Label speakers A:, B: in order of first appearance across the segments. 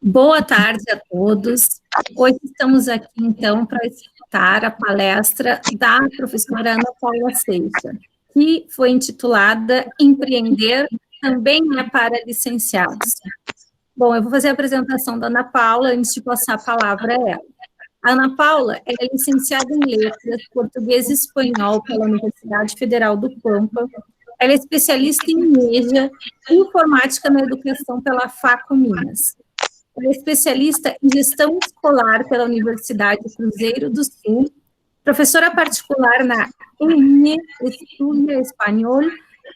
A: Boa tarde a todos. Hoje estamos aqui, então, para escutar a palestra da professora Ana Paula Seixas, que foi intitulada Empreender também é para licenciados. Bom, eu vou fazer a apresentação da Ana Paula antes de passar a palavra a ela. A Ana Paula é licenciada em Letras, Português e Espanhol pela Universidade Federal do Pampa. Ela é especialista em mídia e Informática na Educação pela Faco Minas. Ela é especialista em gestão escolar pela Universidade Cruzeiro do Sul, professora particular na ENE Estudia Espanhol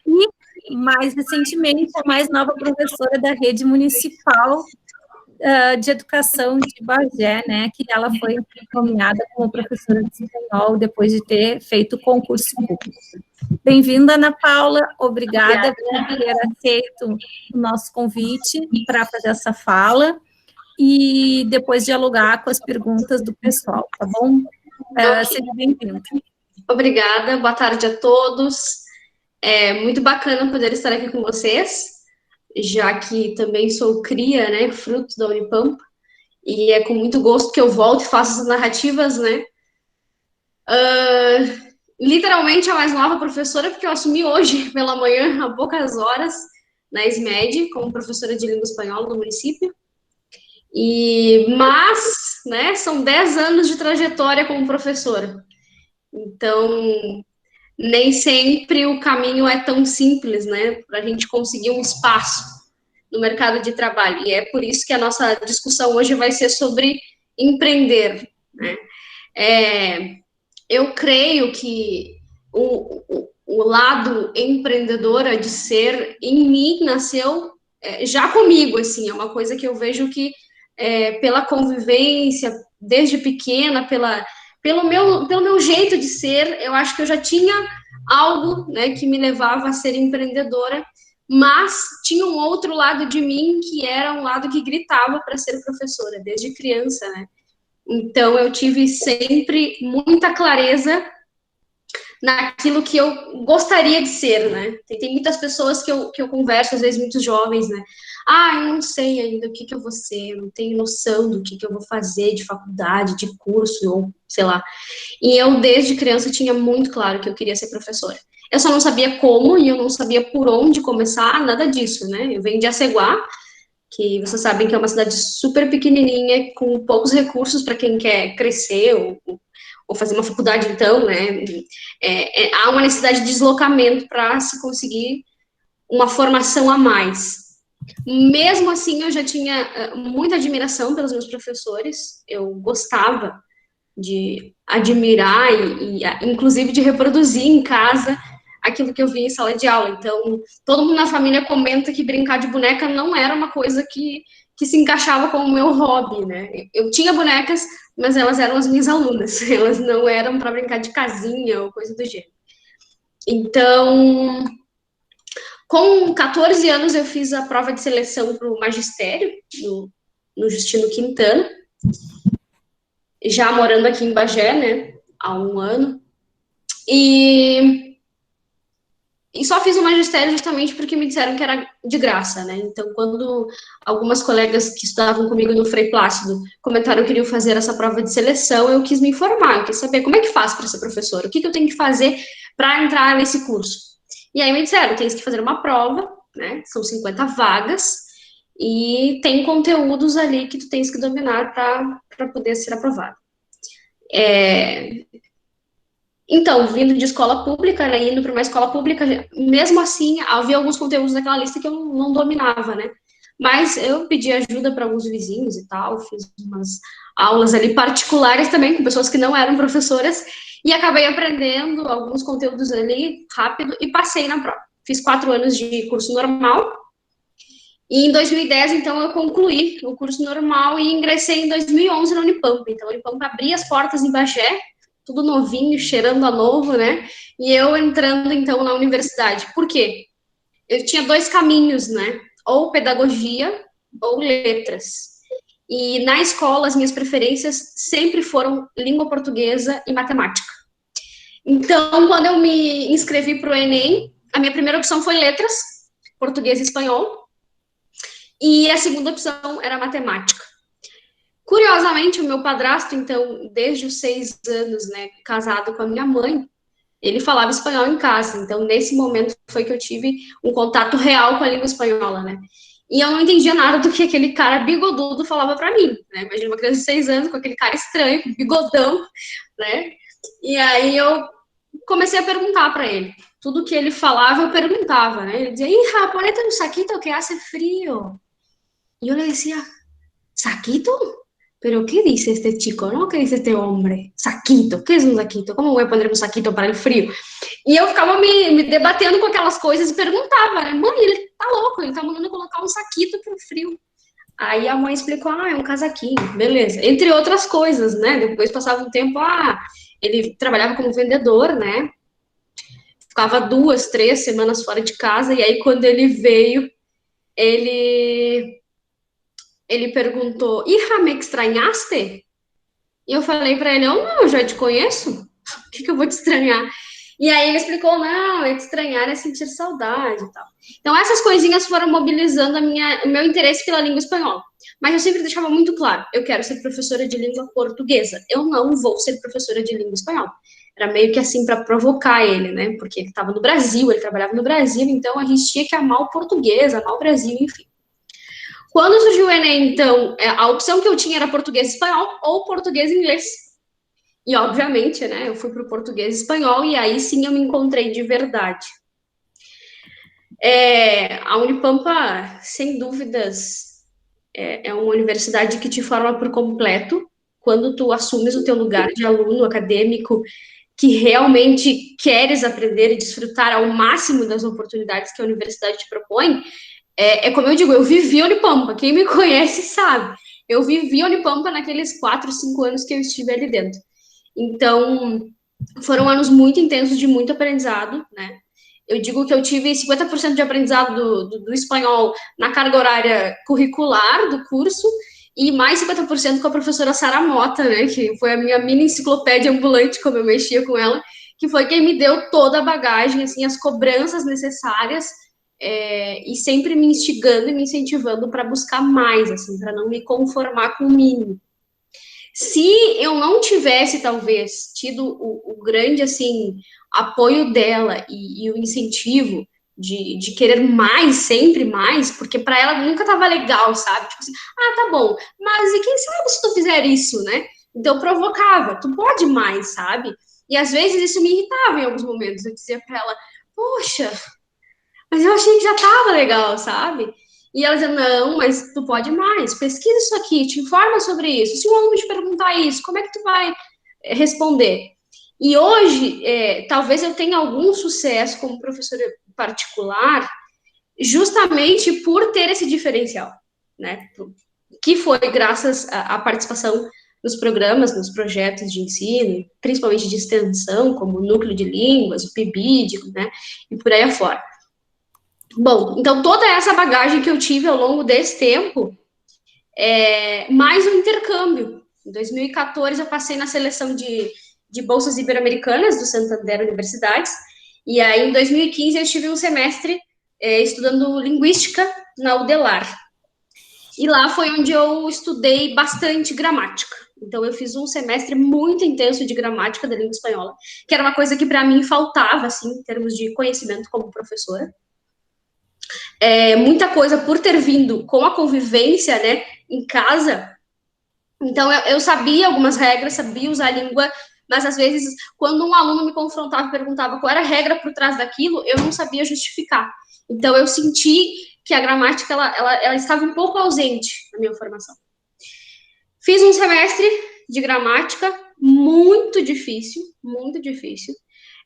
A: e, mais recentemente, a mais nova professora da rede municipal de educação de Bagé, né, que ela foi nomeada como professora de espanhol depois de ter feito o concurso público. Bem-vinda, Ana Paula, obrigada por ter aceito o nosso convite para fazer essa fala e depois dialogar com as perguntas do pessoal, tá bom? Seja bem-vinda.
B: Obrigada, boa tarde a todos. É muito bacana poder estar aqui com vocês, já que também sou cria, né, fruto da Unipampa, e é com muito gosto que eu volto e faço essas narrativas, né. Literalmente a mais nova professora, porque eu assumi hoje pela manhã, há poucas horas, na SMED, como professora de língua espanhola no município. Mas, né, são 10 anos de trajetória como professora. Então, nem sempre o caminho é tão simples, né, para a gente conseguir um espaço no mercado de trabalho. E é por isso que a nossa discussão hoje vai ser sobre empreender, né. Eu creio que o lado empreendedora de ser, em mim, nasceu já comigo, assim, é uma coisa que eu vejo que pela convivência, desde pequena, pelo meu jeito de ser, eu acho que eu já tinha algo, né, que me levava a ser empreendedora, mas tinha um outro lado de mim que era um lado que gritava para ser professora, desde criança, né? Então, eu tive sempre muita clareza naquilo que eu gostaria de ser, né? Tem muitas pessoas que eu converso, às vezes muitos jovens, né? Eu não sei ainda o que eu vou ser, eu não tenho noção do que eu vou fazer de faculdade, de curso, ou sei lá. E eu, desde criança, tinha muito claro que eu queria ser professora. Eu só não sabia como e eu não sabia por onde começar, nada disso, né? Eu venho de Aceguá, que vocês sabem que é uma cidade super pequenininha, com poucos recursos para quem quer crescer ou fazer uma faculdade, então, né? Há uma necessidade de deslocamento para se conseguir uma formação a mais. Mesmo assim, eu já tinha muita admiração pelos meus professores, eu gostava de admirar inclusive, de reproduzir em casa aquilo que eu via em sala de aula. Então, todo mundo na família comenta que brincar de boneca não era uma coisa que se encaixava com o meu hobby, né? Eu tinha bonecas, mas elas eram as minhas alunas, elas não eram para brincar de casinha ou coisa do gênero. Então, com 14 anos, eu fiz a prova de seleção para o magistério, no Justino Quintana, já morando aqui em Bagé, né, há um ano. E só fiz o magistério justamente porque me disseram que era de graça, né? Então, quando algumas colegas que estudavam comigo no Frei Plácido comentaram que queriam fazer essa prova de seleção, eu quis me informar, eu quis saber como é que faz para ser professora, o que eu tenho que fazer para entrar nesse curso. E aí me disseram, tens que fazer uma prova, né? São 50 vagas, e tem conteúdos ali que tu tens que dominar para poder ser aprovado. Então, vindo de escola pública, né, indo para uma escola pública, mesmo assim, havia alguns conteúdos daquela lista que eu não dominava, né? Mas eu pedi ajuda para alguns vizinhos e tal, fiz umas aulas ali particulares também, com pessoas que não eram professoras, e acabei aprendendo alguns conteúdos ali rápido e passei na prova. Fiz 4 anos de curso normal, e em 2010, então, eu concluí o curso normal e ingressei em 2011 na Unipampa. Então, a Unipampa abria as portas em Bagé, tudo novinho, cheirando a novo, né? E eu entrando, então, na universidade. Por quê? Eu tinha 2 caminhos, né? Ou pedagogia ou letras. E na escola, as minhas preferências sempre foram língua portuguesa e matemática. Então, quando eu me inscrevi para o Enem, a minha primeira opção foi letras, português e espanhol. E a segunda opção era matemática. Curiosamente, o meu padrasto, então, desde os 6 anos, né, casado com a minha mãe, ele falava espanhol em casa. Então, nesse momento foi que eu tive um contato real com a língua espanhola, né? E eu não entendia nada do que aquele cara bigodudo falava para mim, né? Imagina uma criança de 6 anos com aquele cara estranho, com bigodão, né? E aí eu comecei a perguntar para ele. Tudo que ele falava, eu perguntava, né? Ele dizia, hija, ponete un saquito que hace frío. Y yo le decía, ¿saquito? ¿Pero qué dice este chico, no? ¿Qué dice este hombre? Saquito, ¿qué es un saquito? ¿Cómo voy a poner un saquito para el frío? E eu ficava me debatendo com aquelas coisas e perguntava, né? Mãe, ele tá louco, ele tá mandando colocar um saquito pro frio. Aí a mãe explicou, é um casaquinho, beleza. Entre outras coisas, né? Depois passava um tempo, ele trabalhava como vendedor, né? Ficava 2, 3 semanas fora de casa, e aí quando ele veio, ele perguntou, hija, me extrañaste? E eu falei para ele, não, eu já te conheço, o que eu vou te estranhar? E aí ele explicou, não, estranhar é sentir saudade e tal. Então essas coisinhas foram mobilizando o meu interesse pela língua espanhola. Mas eu sempre deixava muito claro, eu quero ser professora de língua portuguesa, eu não vou ser professora de língua espanhola. Era meio que assim para provocar ele, né? Porque ele estava no Brasil, ele trabalhava no Brasil, então a gente tinha que amar o português, amar o Brasil, enfim. Quando surgiu o Enem, então, a opção que eu tinha era português e espanhol ou português e inglês. E, obviamente, né, eu fui para o português e espanhol e aí sim eu me encontrei de verdade. A Unipampa, sem dúvidas, é uma universidade que te forma por completo quando tu assumes o teu lugar de aluno acadêmico que realmente queres aprender e desfrutar ao máximo das oportunidades que a universidade te propõe. Como eu digo, eu vivi Unipampa, quem me conhece sabe. Eu vivi Unipampa naqueles 4, 5 anos que eu estive ali dentro. Então, foram anos muito intensos de muito aprendizado, né? Eu digo que eu tive 50% de aprendizado do espanhol na carga horária curricular do curso e mais 50% com a professora Sara Mota, né? Que foi a minha mini enciclopédia ambulante, como eu mexia com ela, que foi quem me deu toda a bagagem, assim, as cobranças necessárias e sempre me instigando e me incentivando para buscar mais, assim, para não me conformar com o mínimo. Se eu não tivesse, talvez, tido o grande, assim, apoio dela e o incentivo de querer mais, sempre mais, porque para ela nunca estava legal, sabe? Tipo assim, tá bom, mas e quem sabe se tu fizer isso, né? Então, provocava, tu pode mais, sabe? E às vezes isso me irritava em alguns momentos. Eu dizia para ela, poxa, mas eu achei que já estava legal, sabe? E ela dizia, não, mas tu pode mais, pesquisa isso aqui, te informa sobre isso. Se um aluno te perguntar isso, como é que tu vai responder? E hoje, talvez eu tenha algum sucesso como professora particular, justamente por ter esse diferencial, né? Que foi graças à participação nos programas, nos projetos de ensino, principalmente de extensão, como o Núcleo de Línguas, o PIBID, né? E por aí afora. Bom, então toda essa bagagem que eu tive ao longo desse tempo, mais um intercâmbio. Em 2014 eu passei na seleção de bolsas ibero-americanas do Santander Universidades, e aí em 2015 eu tive um semestre estudando linguística na UDELAR. E lá foi onde eu estudei bastante gramática. Então eu fiz um semestre muito intenso de gramática da língua espanhola, que era uma coisa que para mim faltava, assim, em termos de conhecimento como professora. Muita coisa por ter vindo com a convivência, né, em casa. Então, eu sabia algumas regras, sabia usar a língua, mas às vezes, quando um aluno me confrontava e perguntava qual era a regra por trás daquilo, eu não sabia justificar. Então, eu senti que a gramática, ela estava um pouco ausente na minha formação. Fiz um semestre de gramática muito difícil, muito difícil.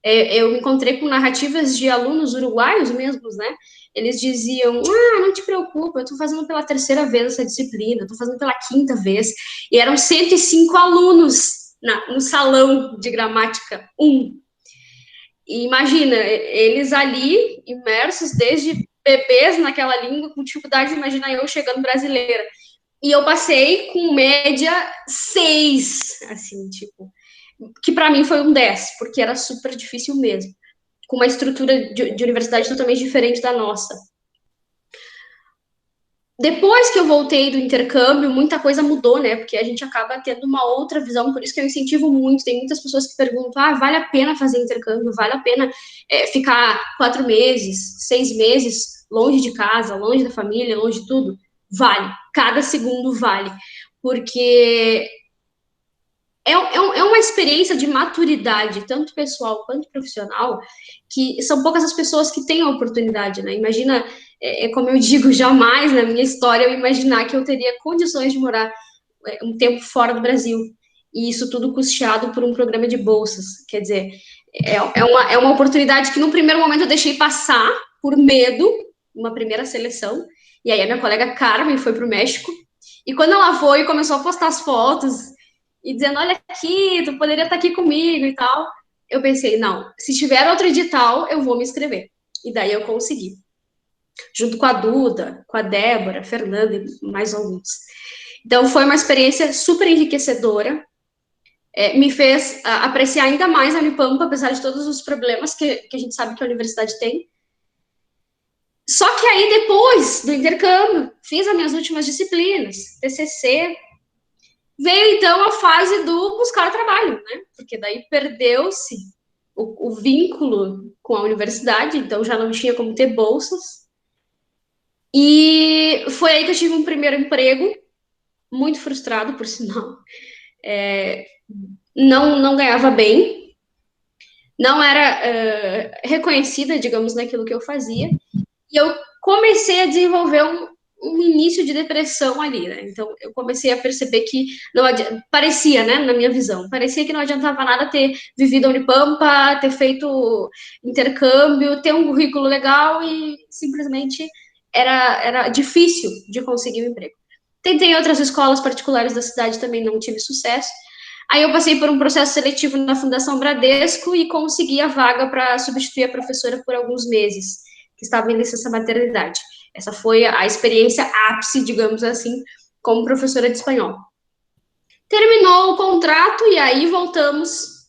B: Eu me encontrei com narrativas de alunos uruguaios mesmos, né? Eles diziam, não te preocupa, eu tô fazendo pela 3ª vez essa disciplina, tô fazendo pela 5ª vez. E eram 105 alunos no salão de gramática 1. E imagina, eles ali, imersos desde bebês naquela língua, com dificuldades, imagina eu chegando brasileira. E eu passei com média 6, assim, tipo, que para mim foi um 10, porque era super difícil mesmo, com uma estrutura de universidade totalmente diferente da nossa. Depois que eu voltei do intercâmbio, muita coisa mudou, né? Porque a gente acaba tendo uma outra visão, por isso que eu incentivo muito. Tem muitas pessoas que perguntam: vale a pena fazer intercâmbio? Vale a pena ficar 4 meses, 6 meses longe de casa, longe da família, longe de tudo? Vale. Cada segundo vale. Porque é uma experiência de maturidade, tanto pessoal quanto profissional, que são poucas as pessoas que têm a oportunidade, né? Imagina, como eu digo, jamais na minha história eu imaginar que eu teria condições de morar um tempo fora do Brasil. E isso tudo custeado por um programa de bolsas. Quer dizer, é uma oportunidade que no primeiro momento eu deixei passar por medo, uma primeira seleção. E aí a minha colega Carmen foi para o México. E quando ela foi e começou a postar as fotos e dizendo, olha aqui, tu poderia estar aqui comigo e tal, eu pensei, não, se tiver outro edital, eu vou me inscrever. E daí eu consegui. Junto com a Duda, com a Débora, a Fernanda e mais alguns. Então, foi uma experiência super enriquecedora. Me fez apreciar ainda mais a Unipampa, apesar de todos os problemas que a gente sabe que a universidade tem. Só que aí, depois do intercâmbio, fiz as minhas últimas disciplinas, TCC. Veio, então, a fase do buscar trabalho, né? Porque daí perdeu-se o vínculo com a universidade, então já não tinha como ter bolsas. E foi aí que eu tive um primeiro emprego, muito frustrado, por sinal. Não ganhava bem, não era reconhecida, digamos, naquilo que eu fazia. E eu comecei a desenvolver um início de depressão ali, né? Então, eu comecei a perceber que não parecia, né, na minha visão, parecia que não adiantava nada ter vivido a Unipampa, ter feito intercâmbio, ter um currículo legal e simplesmente era difícil de conseguir um emprego. Tentei outras escolas particulares da cidade, também não tive sucesso. Aí eu passei por um processo seletivo na Fundação Bradesco e consegui a vaga para substituir a professora por alguns meses, que estava em licença maternidade. Essa foi a experiência ápice, digamos assim, como professora de espanhol. Terminou o contrato e aí voltamos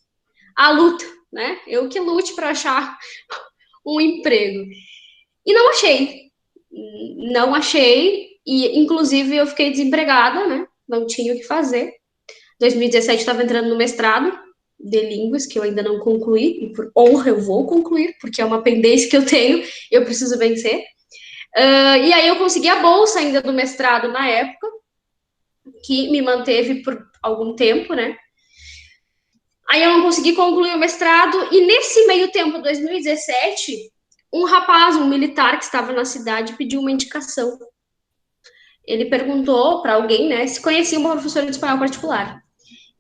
B: à luta, né? Eu que lute para achar um emprego. E não achei. Não achei, e inclusive eu fiquei desempregada, né? Não tinha o que fazer. 2017 estava entrando no mestrado de línguas, que eu ainda não concluí, e por honra eu vou concluir, porque é uma pendência que eu tenho, eu preciso vencer. E aí eu consegui a bolsa ainda do mestrado na época, que me manteve por algum tempo, né? Aí eu não consegui concluir o mestrado, e nesse meio tempo, 2017, um rapaz, um militar que estava na cidade, pediu uma indicação. Ele perguntou para alguém, né, se conhecia uma professora de espanhol particular.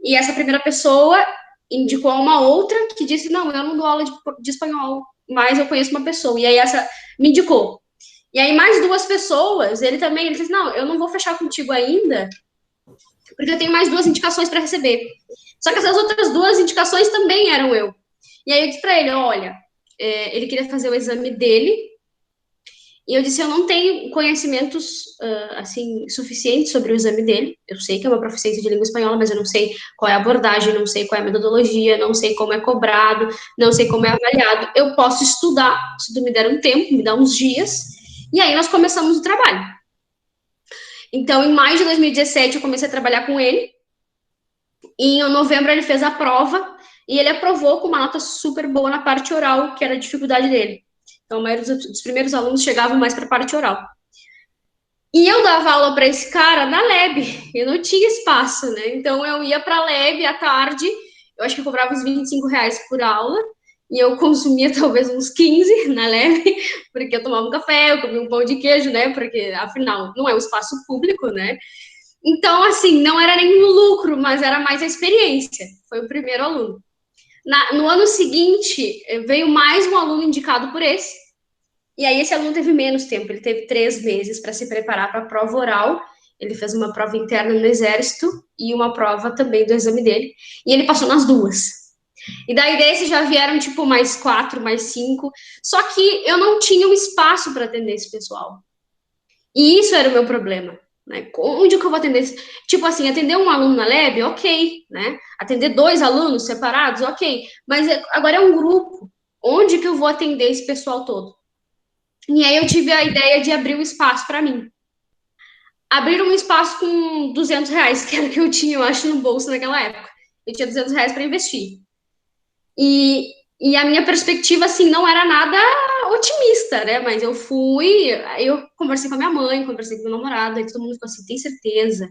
B: E essa primeira pessoa indicou uma outra que disse, não, eu não dou aula de espanhol, mas eu conheço uma pessoa. E aí essa me indicou. E aí mais duas pessoas, ele disse, não, eu não vou fechar contigo ainda, porque eu tenho mais duas indicações para receber. Só que essas outras duas indicações também eram eu. E aí eu disse para ele, olha, ele queria fazer o exame dele, e eu disse, eu não tenho conhecimentos, assim, suficientes sobre o exame dele. Eu sei que é uma proficiência de língua espanhola, mas eu não sei qual é a abordagem, não sei qual é a metodologia, não sei como é cobrado, não sei como é avaliado. Eu posso estudar, se tu me der um tempo, me dá uns dias, e aí nós começamos o trabalho. Então, em maio de 2017, eu comecei a trabalhar com ele. E em novembro ele fez a prova, e ele aprovou com uma nota super boa na parte oral, que era a dificuldade dele. Então, a maioria dos primeiros alunos chegavam mais para a parte oral. E eu dava aula para esse cara na LEB, eu não tinha espaço, né? Então, eu ia para a LEB à tarde, eu acho que eu cobrava uns R$ 25 por aula, e eu consumia talvez uns 15 na LEB, porque eu tomava um café, eu comia um pão de queijo, né? Porque, afinal, não é um espaço público, né? Então, assim, não era nenhum lucro, mas era mais a experiência. Foi o primeiro aluno. No ano seguinte, veio mais um aluno indicado por esse, e aí esse aluno teve menos tempo, ele teve 3 meses para se preparar para a prova oral, ele fez uma prova interna no Exército e uma prova também do exame dele, e ele passou nas duas. E daí desse já vieram, tipo, mais 4, mais 5, só que eu não tinha um espaço para atender esse pessoal. E isso era o meu problema. Né? Onde que eu vou atender? Tipo assim, atender um aluno na LEB, ok, né? Atender 2 alunos separados, ok. Mas agora é um grupo. Onde que eu vou atender esse pessoal todo? E aí eu tive a ideia de abrir um espaço para mim. abriram um espaço com R$ 200, que era o que eu tinha, eu acho, no bolso naquela época. Eu tinha R$ 200 para investir. E a minha perspectiva, assim, não era nada otimista, né? Mas eu fui, eu conversei com a minha mãe, conversei com o meu namorado, e todo mundo ficou assim, tem certeza?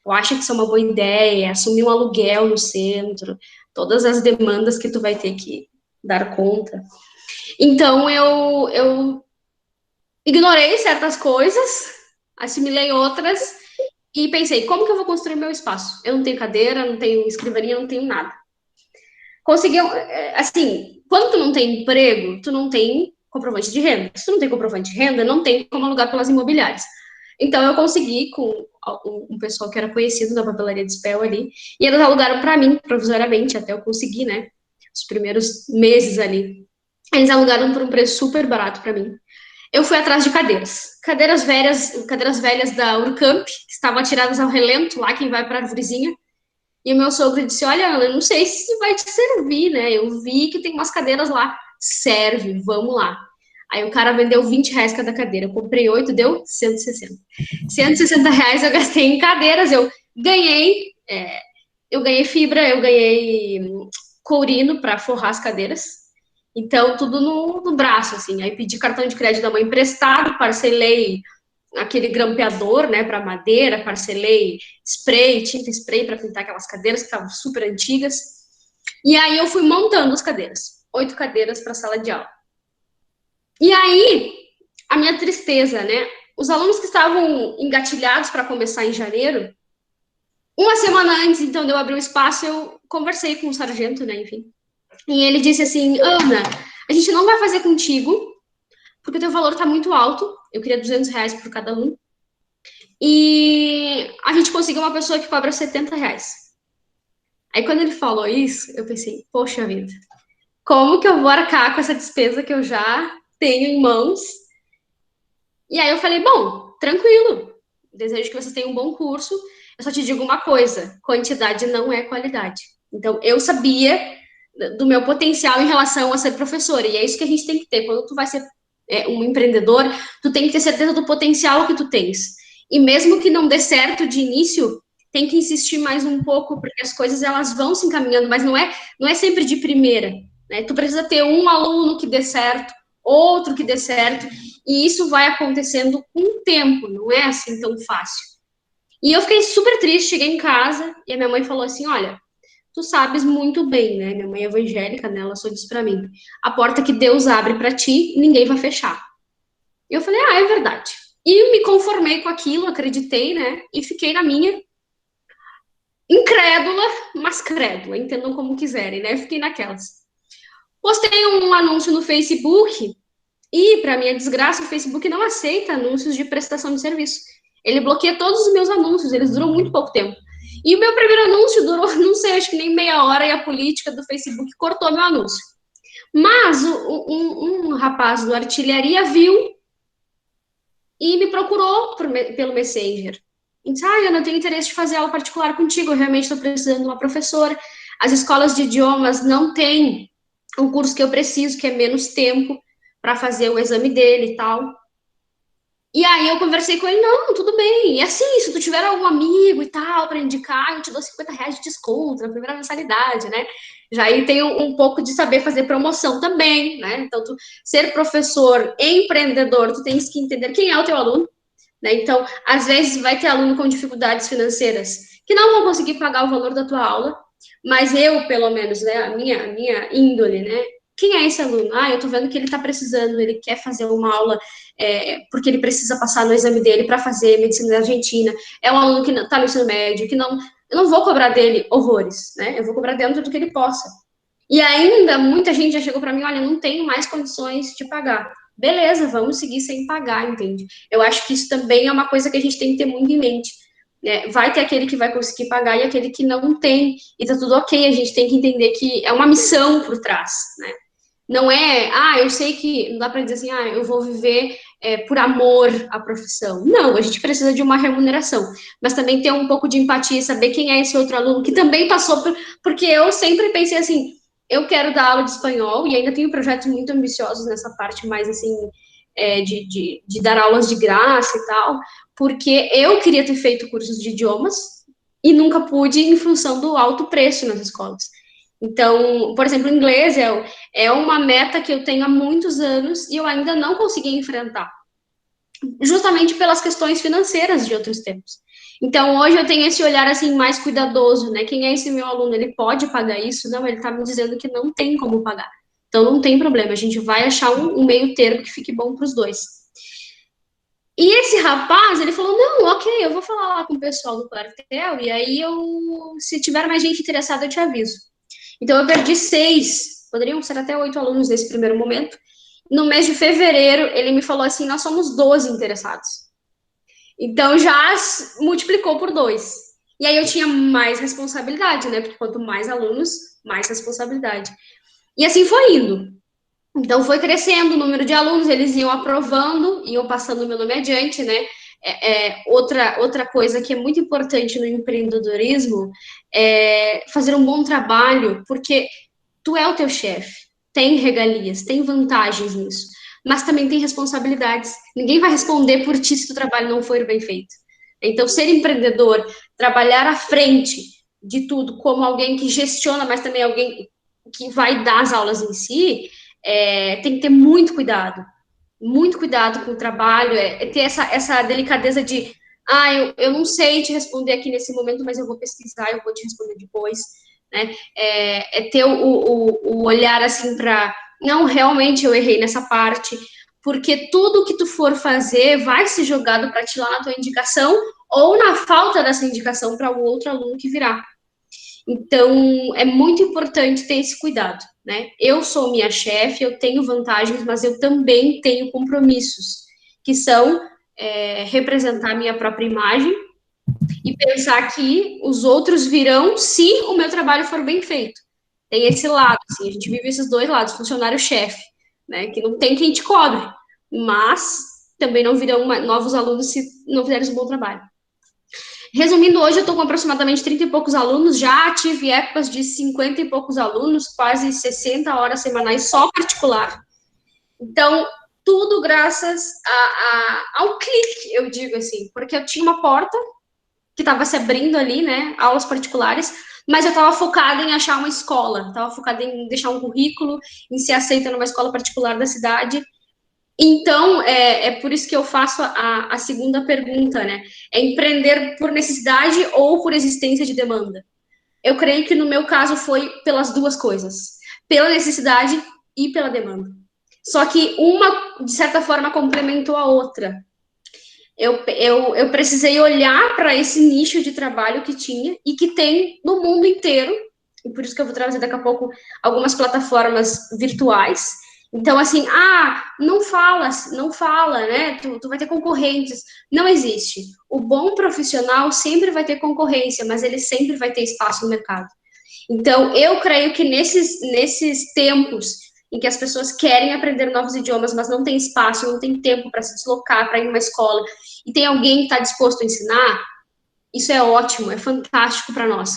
B: Eu acho que isso é uma boa ideia, assumir um aluguel no centro, todas as demandas que tu vai ter que dar conta. Então, eu ignorei certas coisas, assimilei outras, e pensei, como que eu vou construir meu espaço? Eu não tenho cadeira, não tenho escrivaninha, não tenho nada. Consegui, assim, quando tu não tem emprego, tu não tem comprovante de renda. Se tu não tem comprovante de renda, não tem como alugar pelas imobiliárias. Então, eu consegui com um pessoal que era conhecido da papelaria de Spell ali, e eles alugaram para mim, provisoriamente, até eu conseguir, né, os primeiros meses ali. Eles alugaram por um preço super barato para mim. Eu fui atrás de cadeiras velhas da Urcamp, que estavam atiradas ao relento, lá quem vai para a arvorezinha. E o meu sogro disse: Olha, Ana, eu não sei se vai te servir, né? Eu vi que tem umas cadeiras lá. Serve, vamos lá. Aí o cara vendeu R$ 20 cada cadeira. Eu comprei 8, deu 160. R$ 160 eu gastei em cadeiras. Eu ganhei fibra, eu ganhei courino para forrar as cadeiras. Então, tudo no braço, assim. Aí pedi cartão de crédito da mãe emprestado, parcelei aquele grampeador, né, para madeira, parcelei spray, tinta spray para pintar aquelas cadeiras que estavam super antigas. E aí eu fui montando as cadeiras, 8 cadeiras para a sala de aula. E aí, a minha tristeza, né? Os alunos que estavam engatilhados para começar em janeiro, uma semana antes, então, de eu abrir o espaço, eu conversei com o sargento, né, enfim. E ele disse assim, Ana, a gente não vai fazer contigo, porque o teu valor está muito alto. Eu queria R$ 200 por cada aluno. E a gente conseguiu uma pessoa que cobra R$ 70. Aí quando ele falou isso, eu pensei, poxa vida, como que eu vou arcar com essa despesa que eu já tenho em mãos? E aí eu falei, bom, tranquilo, desejo que vocês tenham um bom curso, eu só te digo uma coisa, quantidade não é qualidade. Então, eu sabia do meu potencial em relação a ser professora, e é isso que a gente tem que ter, quando tu vai ser um empreendedor, tu tem que ter certeza do potencial que tu tens. E mesmo que não dê certo de início, tem que insistir mais um pouco, porque as coisas elas vão se encaminhando, mas não é sempre de primeira, né? Tu precisa ter um aluno que dê certo, outro que dê certo, e isso vai acontecendo com o tempo, não é assim tão fácil. E eu fiquei super triste, cheguei em casa e a minha mãe falou assim: Olha, tu sabes muito bem, né? Minha mãe é evangélica, né? Ela só disse pra mim: a porta que Deus abre pra ti, ninguém vai fechar. E eu falei: Ah, é verdade. E me conformei com aquilo, acreditei, né? E fiquei na minha, incrédula, mas crédula, entendam como quiserem, né? Fiquei naquelas. Postei um anúncio no Facebook e, para minha desgraça, o Facebook não aceita anúncios de prestação de serviço. Ele bloqueia todos os meus anúncios, eles duram muito pouco tempo. E o meu primeiro anúncio durou, não sei, acho que nem meia hora, e a política do Facebook cortou meu anúncio. Mas um rapaz do Artilharia viu e me procurou pelo Messenger. E disse, Ana, eu tenho interesse de fazer aula particular contigo, eu realmente estou precisando de uma professora. As escolas de idiomas não têm o curso que eu preciso, que é menos tempo para fazer o exame dele e tal. E aí eu conversei com ele, não, tudo bem. E assim, se tu tiver algum amigo e tal para indicar, eu te dou R$ 50 de desconto na primeira mensalidade, né? Já aí tem um pouco de saber fazer promoção também, né? Então, tu ser professor, empreendedor, tu tens que entender quem é o teu aluno, né? Então, às vezes vai ter aluno com dificuldades financeiras que não vão conseguir pagar o valor da tua aula, mas eu, pelo menos, né, a minha índole, né? Quem é esse aluno? Ah, eu tô vendo que ele tá precisando, ele quer fazer uma aula porque ele precisa passar no exame dele para fazer medicina da Argentina. É um aluno que está no ensino médio, que não. Eu não vou cobrar dele horrores, né? Eu vou cobrar dentro do que ele possa. E ainda muita gente já chegou para mim, olha, não tenho mais condições de pagar. Beleza, vamos seguir sem pagar, entende? Eu acho que isso também é uma coisa que a gente tem que ter muito em mente. Né? Vai ter aquele que vai conseguir pagar e aquele que não tem, e tá tudo ok, a gente tem que entender que é uma missão por trás, né? Não é, eu sei que, não dá para dizer assim, eu vou viver por amor à profissão. Não, a gente precisa de uma remuneração, mas também ter um pouco de empatia, saber quem é esse outro aluno que também passou por, porque eu sempre pensei assim, eu quero dar aula de espanhol e ainda tenho projetos muito ambiciosos nessa parte mais assim, de dar aulas de graça e tal, porque eu queria ter feito cursos de idiomas e nunca pude em função do alto preço nas escolas. Então, por exemplo, inglês é uma meta que eu tenho há muitos anos e eu ainda não consegui enfrentar, justamente pelas questões financeiras de outros tempos. Então, hoje eu tenho esse olhar, assim, mais cuidadoso, né? Quem é esse meu aluno? Ele pode pagar isso? Não, ele tá me dizendo que não tem como pagar. Então, não tem problema, a gente vai achar um meio termo que fique bom para os dois. E esse rapaz, ele falou, não, ok, eu vou falar lá com o pessoal do quartel, e aí se tiver mais gente interessada, eu te aviso. Então, eu perdi 6, poderiam ser até 8 alunos nesse primeiro momento. No mês de fevereiro, ele me falou assim, nós somos 12 interessados. Então, já multiplicou por 2. E aí eu tinha mais responsabilidade, né? Porque quanto mais alunos, mais responsabilidade. E assim foi indo. Então, foi crescendo o número de alunos, eles iam aprovando, iam passando o meu nome adiante, né? Outra coisa que é muito importante no empreendedorismo é fazer um bom trabalho, porque tu é o teu chefe, tem regalias, tem vantagens nisso, mas também tem responsabilidades. Ninguém vai responder por ti se o trabalho não for bem feito. Então, ser empreendedor, trabalhar à frente de tudo, como alguém que gestiona, mas também alguém que vai dar as aulas em si, tem que ter muito cuidado com o trabalho, ter essa delicadeza de, eu não sei te responder aqui nesse momento, mas eu vou pesquisar, eu vou te responder depois, né? Ter o olhar assim para, não, realmente eu errei nessa parte, porque tudo que tu for fazer vai ser jogado para ti lá na tua indicação ou na falta dessa indicação para o outro aluno que virá. Então, é muito importante ter esse cuidado, né? Eu sou minha chefe, eu tenho vantagens, mas eu também tenho compromissos, que são representar minha própria imagem e pensar que os outros virão se o meu trabalho for bem feito. Tem esse lado, assim, a gente vive esses dois lados, funcionário-chefe, né? Que não tem quem te cobre, mas também não virão novos alunos se não fizerem um bom trabalho. Resumindo, hoje eu estou com aproximadamente 30 e poucos alunos, já tive épocas de 50 e poucos alunos, quase 60 horas semanais só particular. Então, tudo graças ao clique, eu digo assim, porque eu tinha uma porta que estava se abrindo ali, né, aulas particulares, mas eu estava focada em achar uma escola, estava focada em deixar um currículo, em ser aceita numa escola particular da cidade. Então, é por isso que eu faço a segunda pergunta, né? É empreender por necessidade ou por existência de demanda? Eu creio que no meu caso foi pelas duas coisas, pela necessidade e pela demanda. Só que uma, de certa forma, complementou a outra. Eu precisei olhar para esse nicho de trabalho que tinha e que tem no mundo inteiro, e por isso que eu vou trazer daqui a pouco algumas plataformas virtuais. Então, assim, não fala, né? Tu vai ter concorrentes. Não existe. O bom profissional sempre vai ter concorrência, mas ele sempre vai ter espaço no mercado. Então, eu creio que nesses tempos em que as pessoas querem aprender novos idiomas, mas não tem espaço, não tem tempo para se deslocar, para ir numa escola, e tem alguém que está disposto a ensinar, isso é ótimo, é fantástico para nós.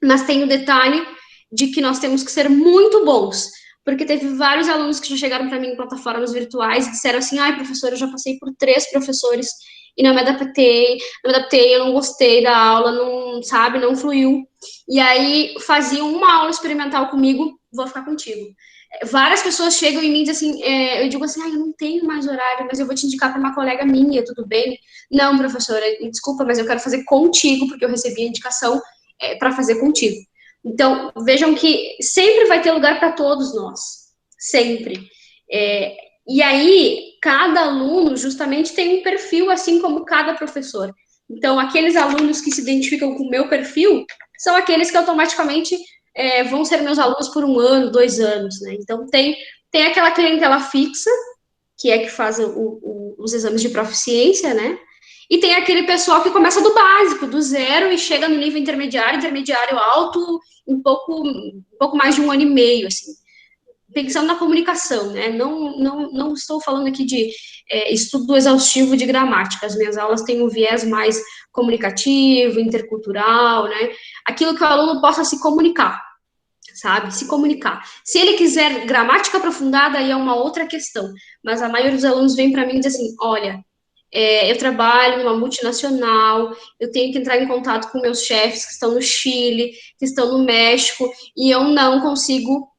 B: Mas tem o detalhe de que nós temos que ser muito bons, porque teve vários alunos que já chegaram para mim em plataformas virtuais e disseram assim, professor, eu já passei por 3 professores e não me adaptei, eu não gostei da aula, não fluiu. E aí faziam uma aula experimental comigo, vou ficar contigo. Várias pessoas chegam em mim e dizem assim, eu digo assim, eu não tenho mais horário, mas eu vou te indicar para uma colega minha, tudo bem? Não, professora, desculpa, mas eu quero fazer contigo, porque eu recebi a indicação para fazer contigo. Então, vejam que sempre vai ter lugar para todos nós, sempre. E aí, cada aluno justamente tem um perfil, assim como cada professor. Então, aqueles alunos que se identificam com o meu perfil são aqueles que automaticamente vão ser meus alunos por 1 ano, 2 anos, né? Então, tem aquela clientela fixa, que é que faz os exames de proficiência, né? E tem aquele pessoal que começa do básico, do zero, e chega no nível intermediário alto, um pouco mais de 1 ano e meio, assim. Pensando na comunicação, né? Não estou falando aqui de estudo exaustivo de gramática. As minhas aulas têm um viés mais comunicativo, intercultural, né? Aquilo que o aluno possa se comunicar. sabe? Se comunicar. Se ele quiser gramática aprofundada, aí é uma outra questão. Mas a maioria dos alunos vem para mim e diz assim, olha, eu trabalho numa multinacional, eu tenho que entrar em contato com meus chefes que estão no Chile, que estão no México, e eu não consigo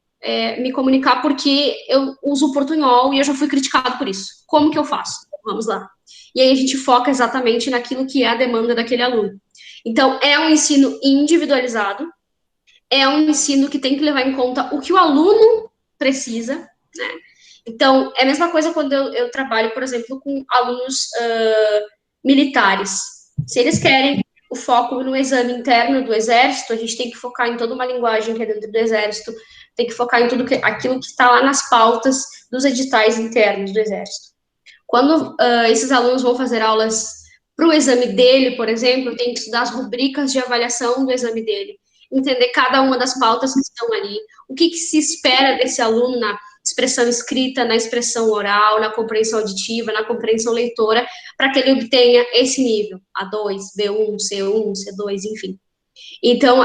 B: me comunicar porque eu uso o portunhol e eu já fui criticado por isso. Como que eu faço? Vamos lá. E aí a gente foca exatamente naquilo que é a demanda daquele aluno. Então, é um ensino individualizado, é um ensino que tem que levar em conta o que o aluno precisa, né? Então, é a mesma coisa quando eu trabalho, por exemplo, com alunos militares. Se eles querem o foco no exame interno do Exército, a gente tem que focar em toda uma linguagem que é dentro do Exército, tem que focar em tudo aquilo que está lá nas pautas dos editais internos do Exército. Quando esses alunos vão fazer aulas para o exame dele, por exemplo, tem que estudar as rubricas de avaliação do exame dele, entender cada uma das pautas que estão ali, o que se espera desse aluno na expressão escrita, na expressão oral, na compreensão auditiva, na compreensão leitora, para que ele obtenha esse nível, A2, B1, C1, C2, enfim. Então,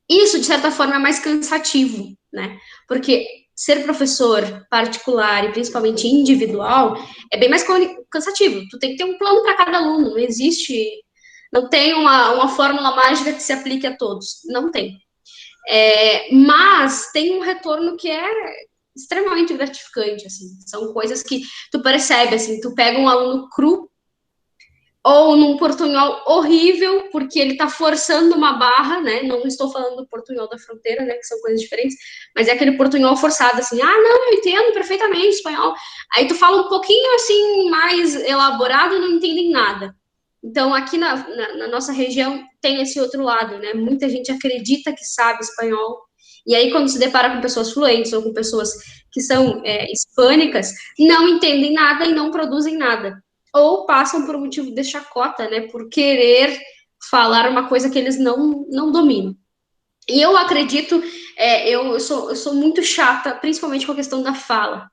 B: isso, de certa forma, é mais cansativo, né? Porque ser professor particular e principalmente individual é bem mais cansativo. Tu tem que ter um plano para cada aluno, não tem uma fórmula mágica que se aplique a todos, não tem. Mas tem um retorno que é extremamente gratificante, assim, são coisas que tu percebe, assim, tu pega um aluno cru ou num portunhol horrível, porque ele tá forçando uma barra, né, não estou falando do portunhol da fronteira, né, que são coisas diferentes, mas é aquele portunhol forçado, assim, não, eu entendo perfeitamente espanhol, aí tu fala um pouquinho, assim, mais elaborado e não entendem nada. Então, aqui na nossa região tem esse outro lado, né, muita gente acredita que sabe espanhol, e aí quando se depara com pessoas fluentes ou com pessoas que são hispânicas, não entendem nada e não produzem nada. Ou passam por um motivo de chacota, né? Por querer falar uma coisa que eles não dominam. E eu acredito, eu sou muito chata, principalmente com a questão da fala.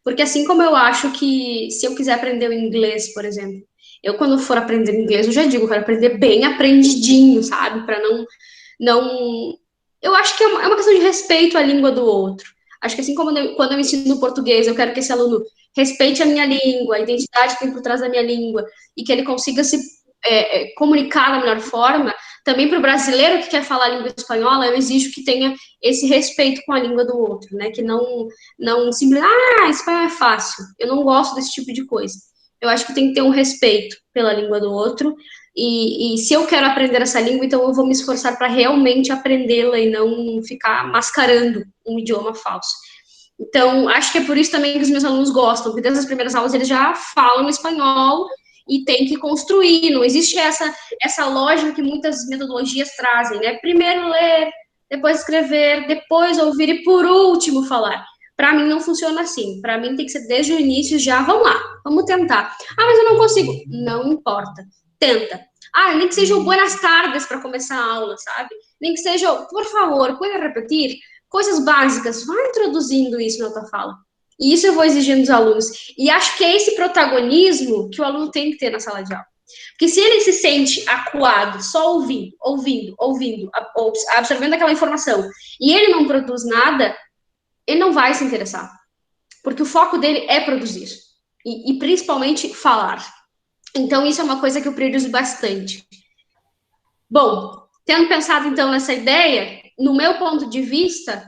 B: Porque assim como eu acho que se eu quiser aprender o inglês, por exemplo, eu quando for aprender inglês, eu já digo, eu quero aprender bem aprendidinho, sabe? Para não... Eu acho que é uma questão de respeito à língua do outro. Acho que assim como quando eu ensino português, eu quero que esse aluno respeite a minha língua, a identidade que tem por trás da minha língua, e que ele consiga se comunicar da melhor forma. Também para o brasileiro que quer falar a língua espanhola, eu exijo que tenha esse respeito com a língua do outro, né? Que não simplesmente, espanhol é fácil. Eu não gosto desse tipo de coisa. Eu acho que tem que ter um respeito pela língua do outro, e se eu quero aprender essa língua, então eu vou me esforçar para realmente aprendê-la e não ficar mascarando um idioma falso. Então, acho que é por isso também que os meus alunos gostam, porque desde as primeiras aulas eles já falam espanhol e tem que construir, não existe essa lógica que muitas metodologias trazem, né? Primeiro ler, depois escrever, depois ouvir e por último falar. Para mim não funciona assim, para mim tem que ser desde o início já, vamos lá, vamos tentar. Mas eu não consigo, não importa, tenta. Nem que seja o buenas tardes para começar a aula, sabe? Nem que seja, por favor, pode repetir? Coisas básicas, vai introduzindo isso na tua fala. E isso eu vou exigindo dos alunos. E acho que é esse protagonismo que o aluno tem que ter na sala de aula. Porque se ele se sente acuado, só ouvindo, absorvendo aquela informação, e ele não produz nada, ele não vai se interessar. Porque o foco dele é produzir. E principalmente falar. Então, isso é uma coisa que eu priorizo bastante. Bom, tendo pensado, então, nessa ideia, no meu ponto de vista,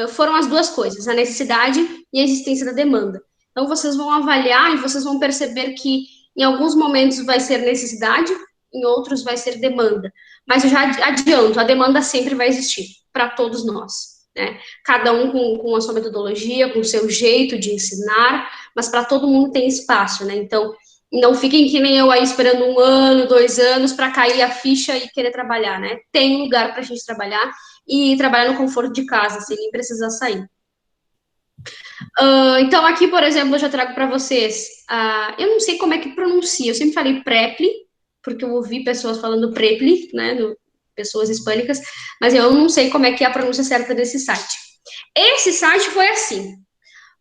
B: foram as duas coisas, a necessidade e a existência da demanda. Então, vocês vão avaliar e vocês vão perceber que em alguns momentos vai ser necessidade, em outros vai ser demanda. Mas eu já adianto, a demanda sempre vai existir, para todos nós, né? Cada um com a sua metodologia, com o seu jeito de ensinar, mas para todo mundo tem espaço, né? Então, não fiquem que nem eu aí esperando 1 ano, 2 anos para cair a ficha e querer trabalhar, né? Tem lugar para a gente trabalhar e trabalhar no conforto de casa, sem nem precisar sair. Então, aqui, por exemplo, eu já trago para vocês, eu não sei como é que pronuncia, eu sempre falei Preply, porque eu ouvi pessoas falando Preply, né, pessoas hispânicas, mas eu não sei como é que é a pronúncia certa desse site. Esse site foi assim,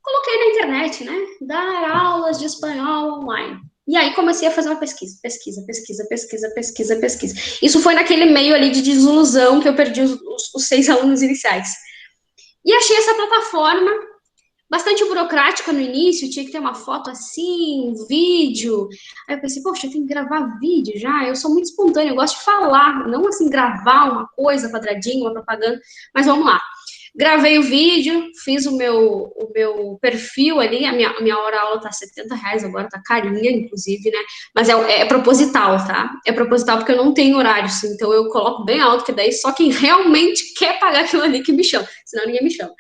B: coloquei na internet, né, dar aulas de espanhol online. E aí comecei a fazer uma pesquisa. Isso foi naquele meio ali de desilusão que eu perdi os 6 alunos iniciais. E achei essa plataforma bastante burocrática no início, tinha que ter uma foto assim, um vídeo. Aí eu pensei, poxa, eu tenho que gravar vídeo já, eu sou muito espontânea, eu gosto de falar, não assim, gravar uma coisa, quadradinho, uma propaganda, mas vamos lá. Gravei o vídeo, fiz o meu perfil ali, a minha hora-aula tá R$70 agora, tá carinha, inclusive, né? Mas é proposital, tá? É proposital porque eu não tenho horários, então eu coloco bem alto, que daí só quem realmente quer pagar aquilo ali que me chama, senão ninguém me chama.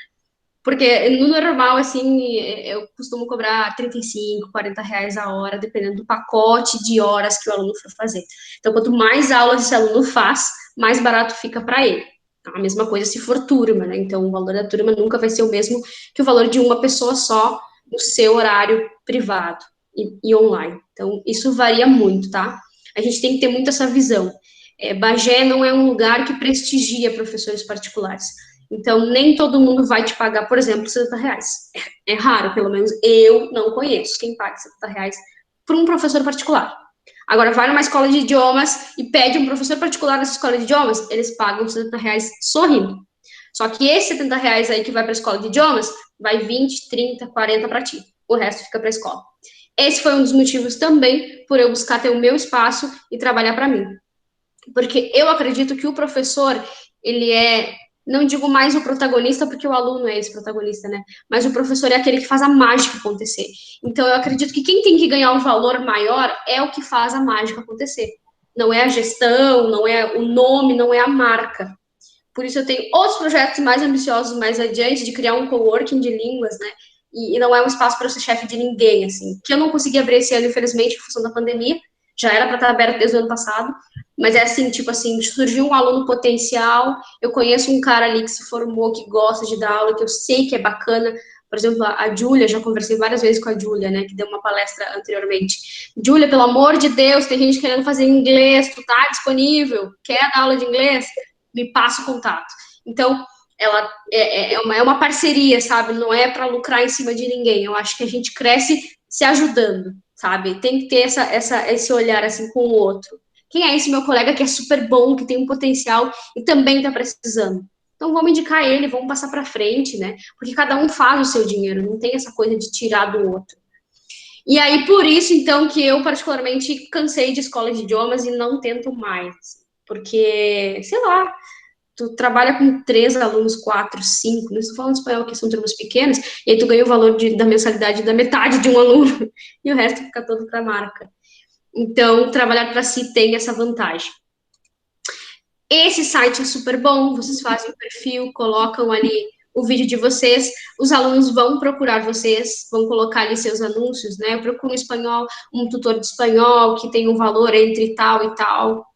B: Porque no normal, assim, eu costumo cobrar R$35, R$40 a hora, dependendo do pacote de horas que o aluno for fazer. Então, quanto mais aulas esse aluno faz, mais barato fica para ele. A mesma coisa se for turma, né? Então, o valor da turma nunca vai ser o mesmo que o valor de uma pessoa só no seu horário privado e online. Então, isso varia muito, tá? A gente tem que ter muito essa visão. Bagé não é um lugar que prestigia professores particulares. Então, nem todo mundo vai te pagar, por exemplo, R$70. É raro, pelo menos eu não conheço quem paga R$70 por um professor particular. Agora, vai numa escola de idiomas e pede um professor particular nessa escola de idiomas, eles pagam R$70 sorrindo. Só que esses R$70 aí que vai para a escola de idiomas, vai 20, 30, 40 para ti. O resto fica para a escola. Esse foi um dos motivos também por eu buscar ter o meu espaço e trabalhar para mim. Porque eu acredito que o professor, ele não digo mais o protagonista, porque o aluno é esse protagonista, né? Mas o professor é aquele que faz a mágica acontecer. Então, eu acredito que quem tem que ganhar um valor maior é o que faz a mágica acontecer. Não é a gestão, não é o nome, não é a marca. Por isso, eu tenho outros projetos mais ambiciosos mais adiante, de criar um coworking de línguas, né? E não é um espaço para ser chefe de ninguém, assim. Que eu não consegui abrir esse ano, infelizmente, em função da pandemia. Já era para estar aberto desde o ano passado. Mas é assim, tipo assim, surgiu um aluno potencial, eu conheço um cara ali que se formou, que gosta de dar aula, que eu sei que é bacana. Por exemplo, a Júlia, já conversei várias vezes com a Júlia, né, que deu uma palestra anteriormente. Júlia, pelo amor de Deus, tem gente querendo fazer inglês, tu tá disponível? Quer dar aula de inglês? Me passa o contato. Então, ela é uma parceria, sabe? Não é para lucrar em cima de ninguém. Eu acho que a gente cresce se ajudando, sabe? Tem que ter esse olhar assim com o outro. Quem é esse meu colega que é super bom, que tem um potencial e também está precisando? Então, vamos indicar ele, vamos passar para frente, né? Porque cada um faz o seu dinheiro, não tem essa coisa de tirar do outro. E aí, por isso, então, que eu particularmente cansei de escola de idiomas e não tento mais. Porque, sei lá, tu trabalha com 3 alunos, 4, 5, não estou falando espanhol, que são turmas pequenas, e aí tu ganha o valor da mensalidade da metade de um aluno, e o resto fica todo para a marca. Então, trabalhar para si tem essa vantagem. Esse site é super bom, vocês fazem o perfil, colocam ali o vídeo de vocês, os alunos vão procurar vocês, vão colocar ali seus anúncios, né? Eu procuro espanhol, um tutor de espanhol que tem um valor entre tal e tal,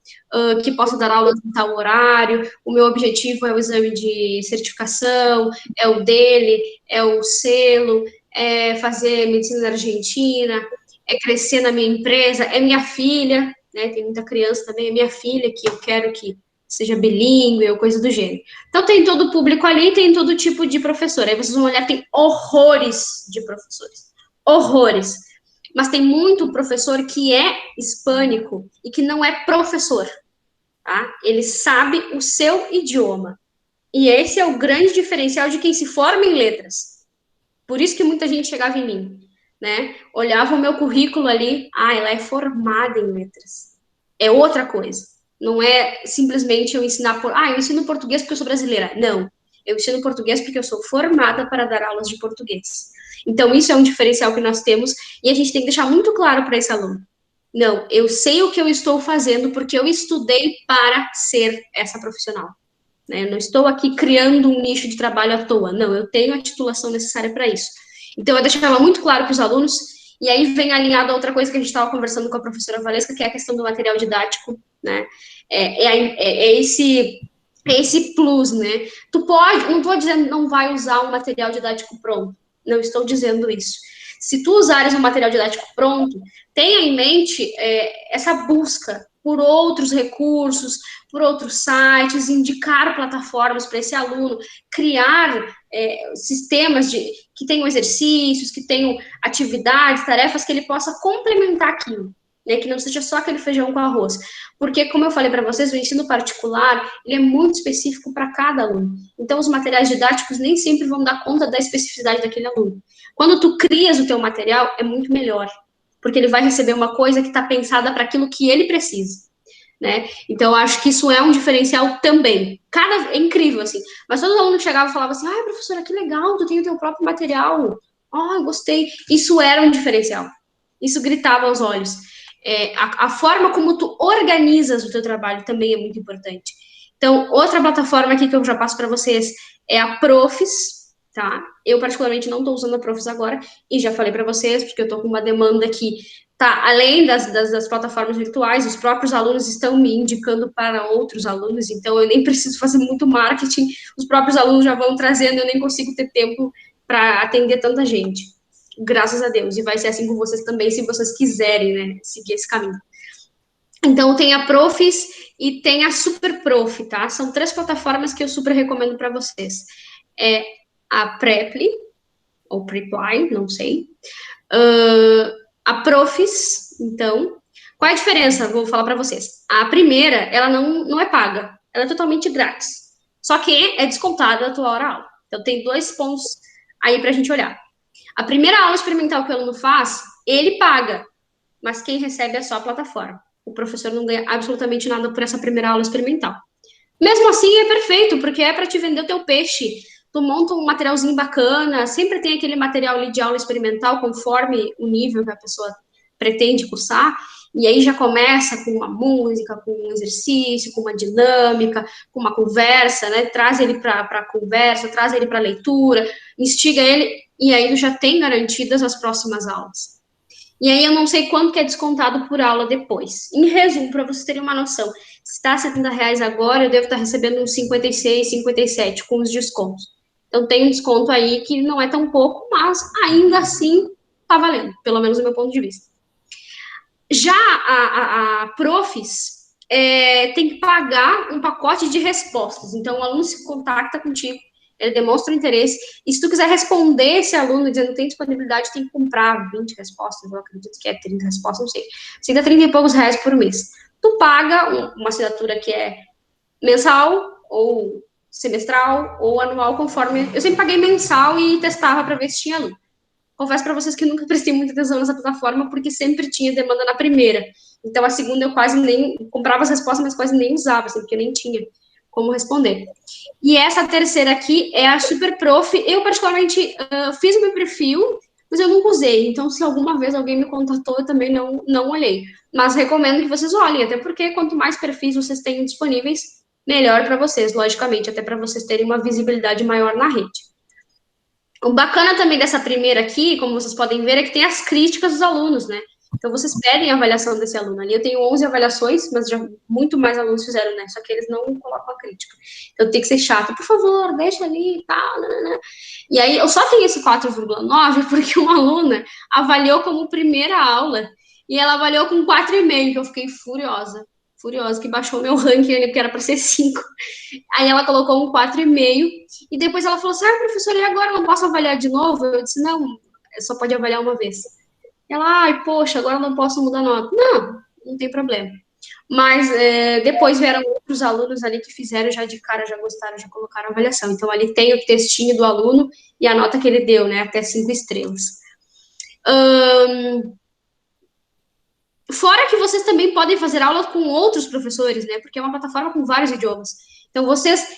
B: que possa dar aulas em tal horário. O meu objetivo é o exame de certificação, é o dele, é o selo, é fazer medicina na Argentina, é crescer na minha empresa, é minha filha, né? Tem muita criança também, é minha filha que eu quero que seja bilíngue ou coisa do gênero. Então, tem todo o público ali, tem todo tipo de professor. Aí vocês vão olhar, tem horrores de professores. Horrores. Mas tem muito professor que é hispânico e que não é professor. Tá? Ele sabe o seu idioma. E esse é o grande diferencial de quem se forma em letras. Por isso que muita gente chegava em mim, né? Olhava o meu currículo ali, ela é formada em letras. É outra coisa. Não é simplesmente eu ensinar eu ensino português porque eu sou brasileira. Não. Eu ensino português porque eu sou formada para dar aulas de português. Então, isso é um diferencial que nós temos e a gente tem que deixar muito claro para esse aluno. Não, eu sei o que eu estou fazendo porque eu estudei para ser essa profissional. Né? Eu não estou aqui criando um nicho de trabalho à toa. Não, eu tenho a titulação necessária para isso. Então, eu deixava muito claro para os alunos, e aí vem alinhado a outra coisa que a gente estava conversando com a professora Valesca, que é a questão do material didático, né? Esse plus, né? Não estou dizendo não vai usar um material didático pronto, não estou dizendo isso. Se tu usares um material didático pronto, tenha em mente essa busca, por outros recursos, por outros sites, indicar plataformas para esse aluno, criar sistemas que tenham exercícios, que tenham atividades, tarefas que ele possa complementar aquilo, né, que não seja só aquele feijão com arroz. Porque, como eu falei para vocês, o ensino particular, ele é muito específico para cada aluno. Então, os materiais didáticos nem sempre vão dar conta da especificidade daquele aluno. Quando tu crias o teu material, é muito melhor, porque ele vai receber uma coisa que está pensada para aquilo que ele precisa, né? Então, eu acho que isso é um diferencial também. É incrível, assim. Mas todo aluno que chegava e falava assim, professora, que legal, tu tem o teu próprio material. Eu gostei. Isso era um diferencial. Isso gritava aos olhos. A forma como tu organizas o teu trabalho também é muito importante. Então, outra plataforma aqui que eu já passo para vocês é a Profis, tá? Eu, particularmente, não estou usando a Profis agora, e já falei para vocês, porque eu estou com uma demanda que tá além das plataformas virtuais, os próprios alunos estão me indicando para outros alunos, então eu nem preciso fazer muito marketing, os próprios alunos já vão trazendo, eu nem consigo ter tempo para atender tanta gente. Graças a Deus, e vai ser assim com vocês também, se vocês quiserem, né, seguir esse caminho. Então, tem a Profis e tem a Super Prof, tá? São 3 plataformas que eu super recomendo para vocês. É a Preply, ou Preply, não sei. A Profis, então. Qual é a diferença? Vou falar para vocês. A primeira, ela não é paga. Ela é totalmente grátis. Só que é descontada a tua hora-aula. Então, tem 2 pontos aí para a gente olhar. A primeira aula experimental que o aluno faz, ele paga, mas quem recebe é só a plataforma. O professor não ganha absolutamente nada por essa primeira aula experimental. Mesmo assim, é perfeito, porque é para te vender o teu peixe. Tu monta um materialzinho bacana, sempre tem aquele material ali de aula experimental, conforme o nível que a pessoa pretende cursar, e aí já começa com uma música, com um exercício, com uma dinâmica, com uma conversa, né? Traz ele para a conversa, traz ele para a leitura, instiga ele, e aí tu já tem garantidas as próximas aulas. E aí eu não sei quanto que é descontado por aula depois. Em resumo, para vocês terem uma noção, se está R$70 agora, eu devo estar recebendo uns 56, 57 com os descontos. Então tem um desconto aí que não é tão pouco, mas ainda assim está valendo, pelo menos do meu ponto de vista. Já a Profis tem que pagar um pacote de respostas. Então o aluno se contacta contigo, ele demonstra o interesse, e se tu quiser responder esse aluno dizendo que tem disponibilidade, tem que comprar 20 respostas, eu acredito que é 30 respostas, não sei. Você dá 30 e poucos reais por mês. Tu paga uma assinatura que é mensal, ou semestral, ou anual, conforme... Eu sempre paguei mensal e testava para ver se tinha aluno. Confesso para vocês que nunca prestei muita atenção nessa plataforma, porque sempre tinha demanda na primeira. Então, a segunda eu quase nem... comprava as respostas, mas quase nem usava, assim, porque nem tinha como responder. E essa terceira aqui é a Super Prof. Eu, particularmente, fiz o meu perfil, mas eu nunca usei. Então, se alguma vez alguém me contatou, eu também não olhei. Mas recomendo que vocês olhem, até porque quanto mais perfis vocês têm disponíveis, melhor para vocês, logicamente, até para vocês terem uma visibilidade maior na rede. O bacana também dessa primeira aqui, como vocês podem ver, é que tem as críticas dos alunos, né? Então, vocês pedem a avaliação desse aluno ali. Eu tenho 11 avaliações, mas já muito mais alunos fizeram, né? Só que eles não colocam a crítica. Então, tem que ser chato. Por favor, deixa ali e tal. Né? E aí, eu só tenho esse 4,9 porque uma aluna avaliou como primeira aula e ela avaliou com 4,5, que eu fiquei furiosa, que baixou meu ranking ali, porque era para ser 5. Aí ela colocou um 4,5 e depois ela falou assim, professora, e agora eu não posso avaliar de novo? Eu disse, não, só pode avaliar uma vez. Ela, poxa, agora eu não posso mudar a nota. Não tem problema. Mas depois vieram outros alunos ali que fizeram já de cara, já gostaram, já colocaram a avaliação. Então, ali tem o textinho do aluno e a nota que ele deu, né, até 5 estrelas. Fora que vocês também podem fazer aula com outros professores, né, porque é uma plataforma com vários idiomas. Então,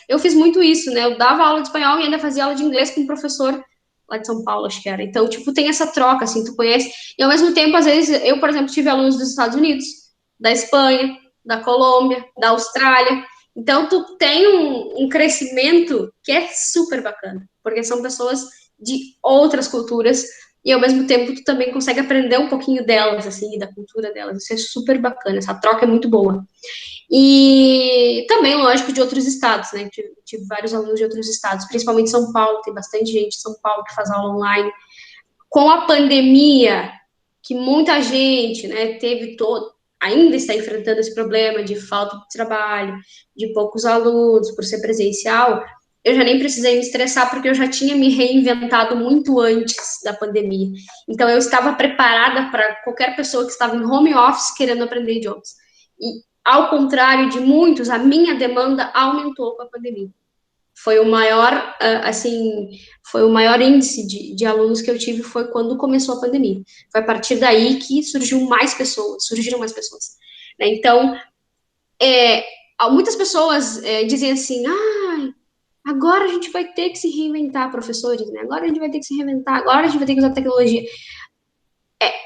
B: eu fiz muito isso, né, eu dava aula de espanhol e ainda fazia aula de inglês com um professor lá de São Paulo, acho que era. Então, tipo, tem essa troca, assim, tu conhece. E, ao mesmo tempo, às vezes, eu, por exemplo, tive alunos dos Estados Unidos, da Espanha, da Colômbia, da Austrália. Então, tu tem um crescimento que é super bacana, porque são pessoas de outras culturas e, ao mesmo tempo, tu também consegue aprender um pouquinho delas, assim, da cultura delas. Isso é super bacana, essa troca é muito boa. E também, lógico, de outros estados, né? Tive vários alunos de outros estados, principalmente São Paulo, tem bastante gente de São Paulo que faz aula online. Com a pandemia, que muita gente, né, teve ainda está enfrentando esse problema de falta de trabalho, de poucos alunos, por ser presencial, eu já nem precisei me estressar, porque eu já tinha me reinventado muito antes da pandemia. Então, eu estava preparada para qualquer pessoa que estava em home office querendo aprender idiomas. E, ao contrário de muitos, a minha demanda aumentou com a pandemia. Foi o maior, assim, foi o maior índice de alunos que eu tive foi quando começou a pandemia. Foi a partir daí que surgiram mais pessoas. Né? Então, muitas pessoas dizem assim, agora a gente vai ter que se reinventar, professores, né? Agora a gente vai ter que se reinventar, agora a gente vai ter que usar tecnologia.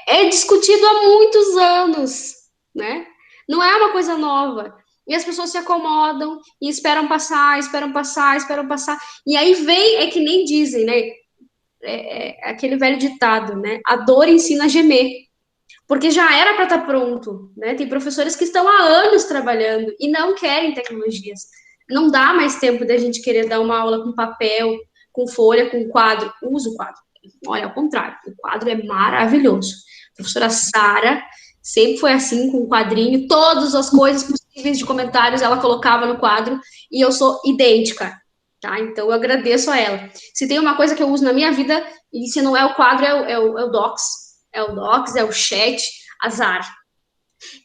B: É discutido há muitos anos, né? Não é uma coisa nova. E as pessoas se acomodam e esperam passar. E aí vem, é que nem dizem, né? É aquele velho ditado, né? A dor ensina a gemer. Porque já era para estar pronto, né? Tem professores que estão há anos trabalhando e não querem tecnologias. Não dá mais tempo da gente querer dar uma aula com papel, com folha, com quadro. Usa o quadro. Olha, ao contrário, o quadro é maravilhoso. A professora Sara sempre foi assim, com um quadrinho, todas as coisas possíveis de comentários ela colocava no quadro, e eu sou idêntica, tá? Então eu agradeço a ela. Se tem uma coisa que eu uso na minha vida, e se não é o quadro, é o Docs. É o Docs, é o chat, azar.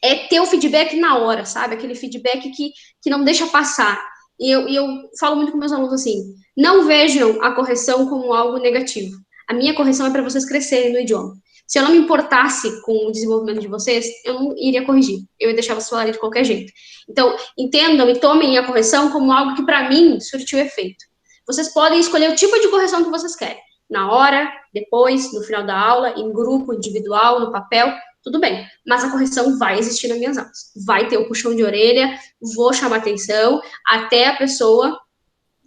B: É ter o feedback na hora, sabe? Aquele feedback que não deixa passar. E eu falo muito com meus alunos assim, não vejam a correção como algo negativo. A minha correção é para vocês crescerem no idioma. Se eu não me importasse com o desenvolvimento de vocês, eu não iria corrigir. Eu ia deixar vocês falarem de qualquer jeito. Então, entendam e tomem a correção como algo que, para mim, surtiu efeito. Vocês podem escolher o tipo de correção que vocês querem. Na hora, depois, no final da aula, em grupo, individual, no papel, tudo bem. Mas a correção vai existir nas minhas aulas. Vai ter o puxão de orelha, vou chamar atenção, até a pessoa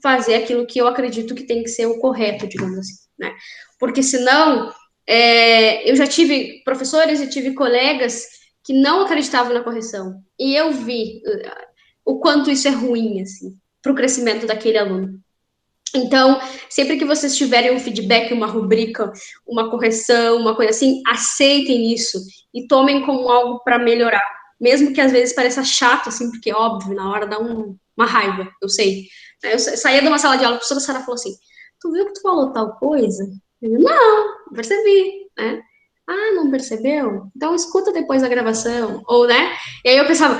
B: fazer aquilo que eu acredito que tem que ser o correto, digamos assim, né? Porque senão, eu já tive professores e tive colegas que não acreditavam na correção. E eu vi o quanto isso é ruim, assim, para o crescimento daquele aluno. Então, sempre que vocês tiverem um feedback, uma rubrica, uma correção, uma coisa assim, aceitem isso e tomem como algo para melhorar. Mesmo que às vezes pareça chato, assim, porque óbvio, na hora dá uma raiva, eu sei. Eu saía de uma sala de aula, a professora Sara falou assim, tu viu que tu falou tal coisa? Eu, não percebi, né? Ah, não percebeu? Então escuta depois a gravação, ou, né? E aí eu pensava,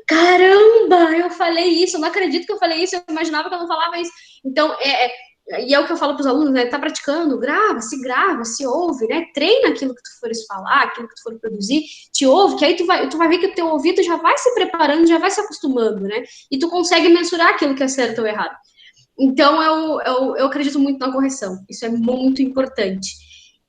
B: caramba, eu falei isso, eu não acredito que eu falei isso, eu imaginava que eu não falava isso. Então, e é o que eu falo para os alunos, né? Tá praticando, grava, se ouve, né? Treina aquilo que tu fores falar, aquilo que tu for produzir, te ouve, que aí tu vai ver que o teu ouvido já vai se preparando, já vai se acostumando, né? E tu consegue mensurar aquilo que é certo ou errado. Então, eu acredito muito na correção. Isso é muito importante.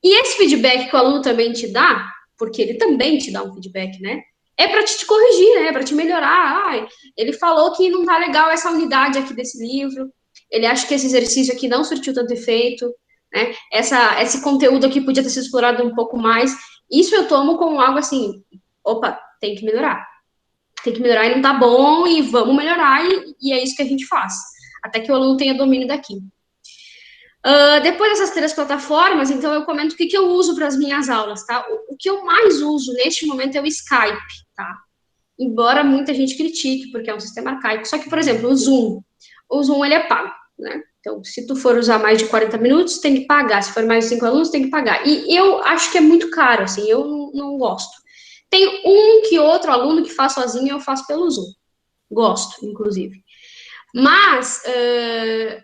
B: E esse feedback que o aluno também te dá, porque ele também te dá um feedback, né? É para te corrigir, né? É para te melhorar. Ele falou que não tá legal essa unidade aqui desse livro. Ele acha que esse exercício aqui não surtiu tanto efeito, né? Esse conteúdo aqui podia ter sido explorado um pouco mais. Isso eu tomo como algo assim, opa, tem que melhorar. Tem que melhorar e não tá bom, e vamos melhorar, e é isso que a gente faz. Até que o aluno tenha domínio daquilo. Depois dessas 3 plataformas, então eu comento o que eu uso para as minhas aulas, tá? O que eu mais uso neste momento é o Skype, tá? Embora muita gente critique, porque é um sistema arcaico. Só que, por exemplo, o Zoom ele é pago, né? Então, se tu for usar mais de 40 minutos, tem que pagar. Se for mais de 5 alunos, tem que pagar. E eu acho que é muito caro, assim, eu não gosto. Tem um que outro aluno que faz sozinho, eu faço pelo Zoom. Gosto, inclusive. Mas,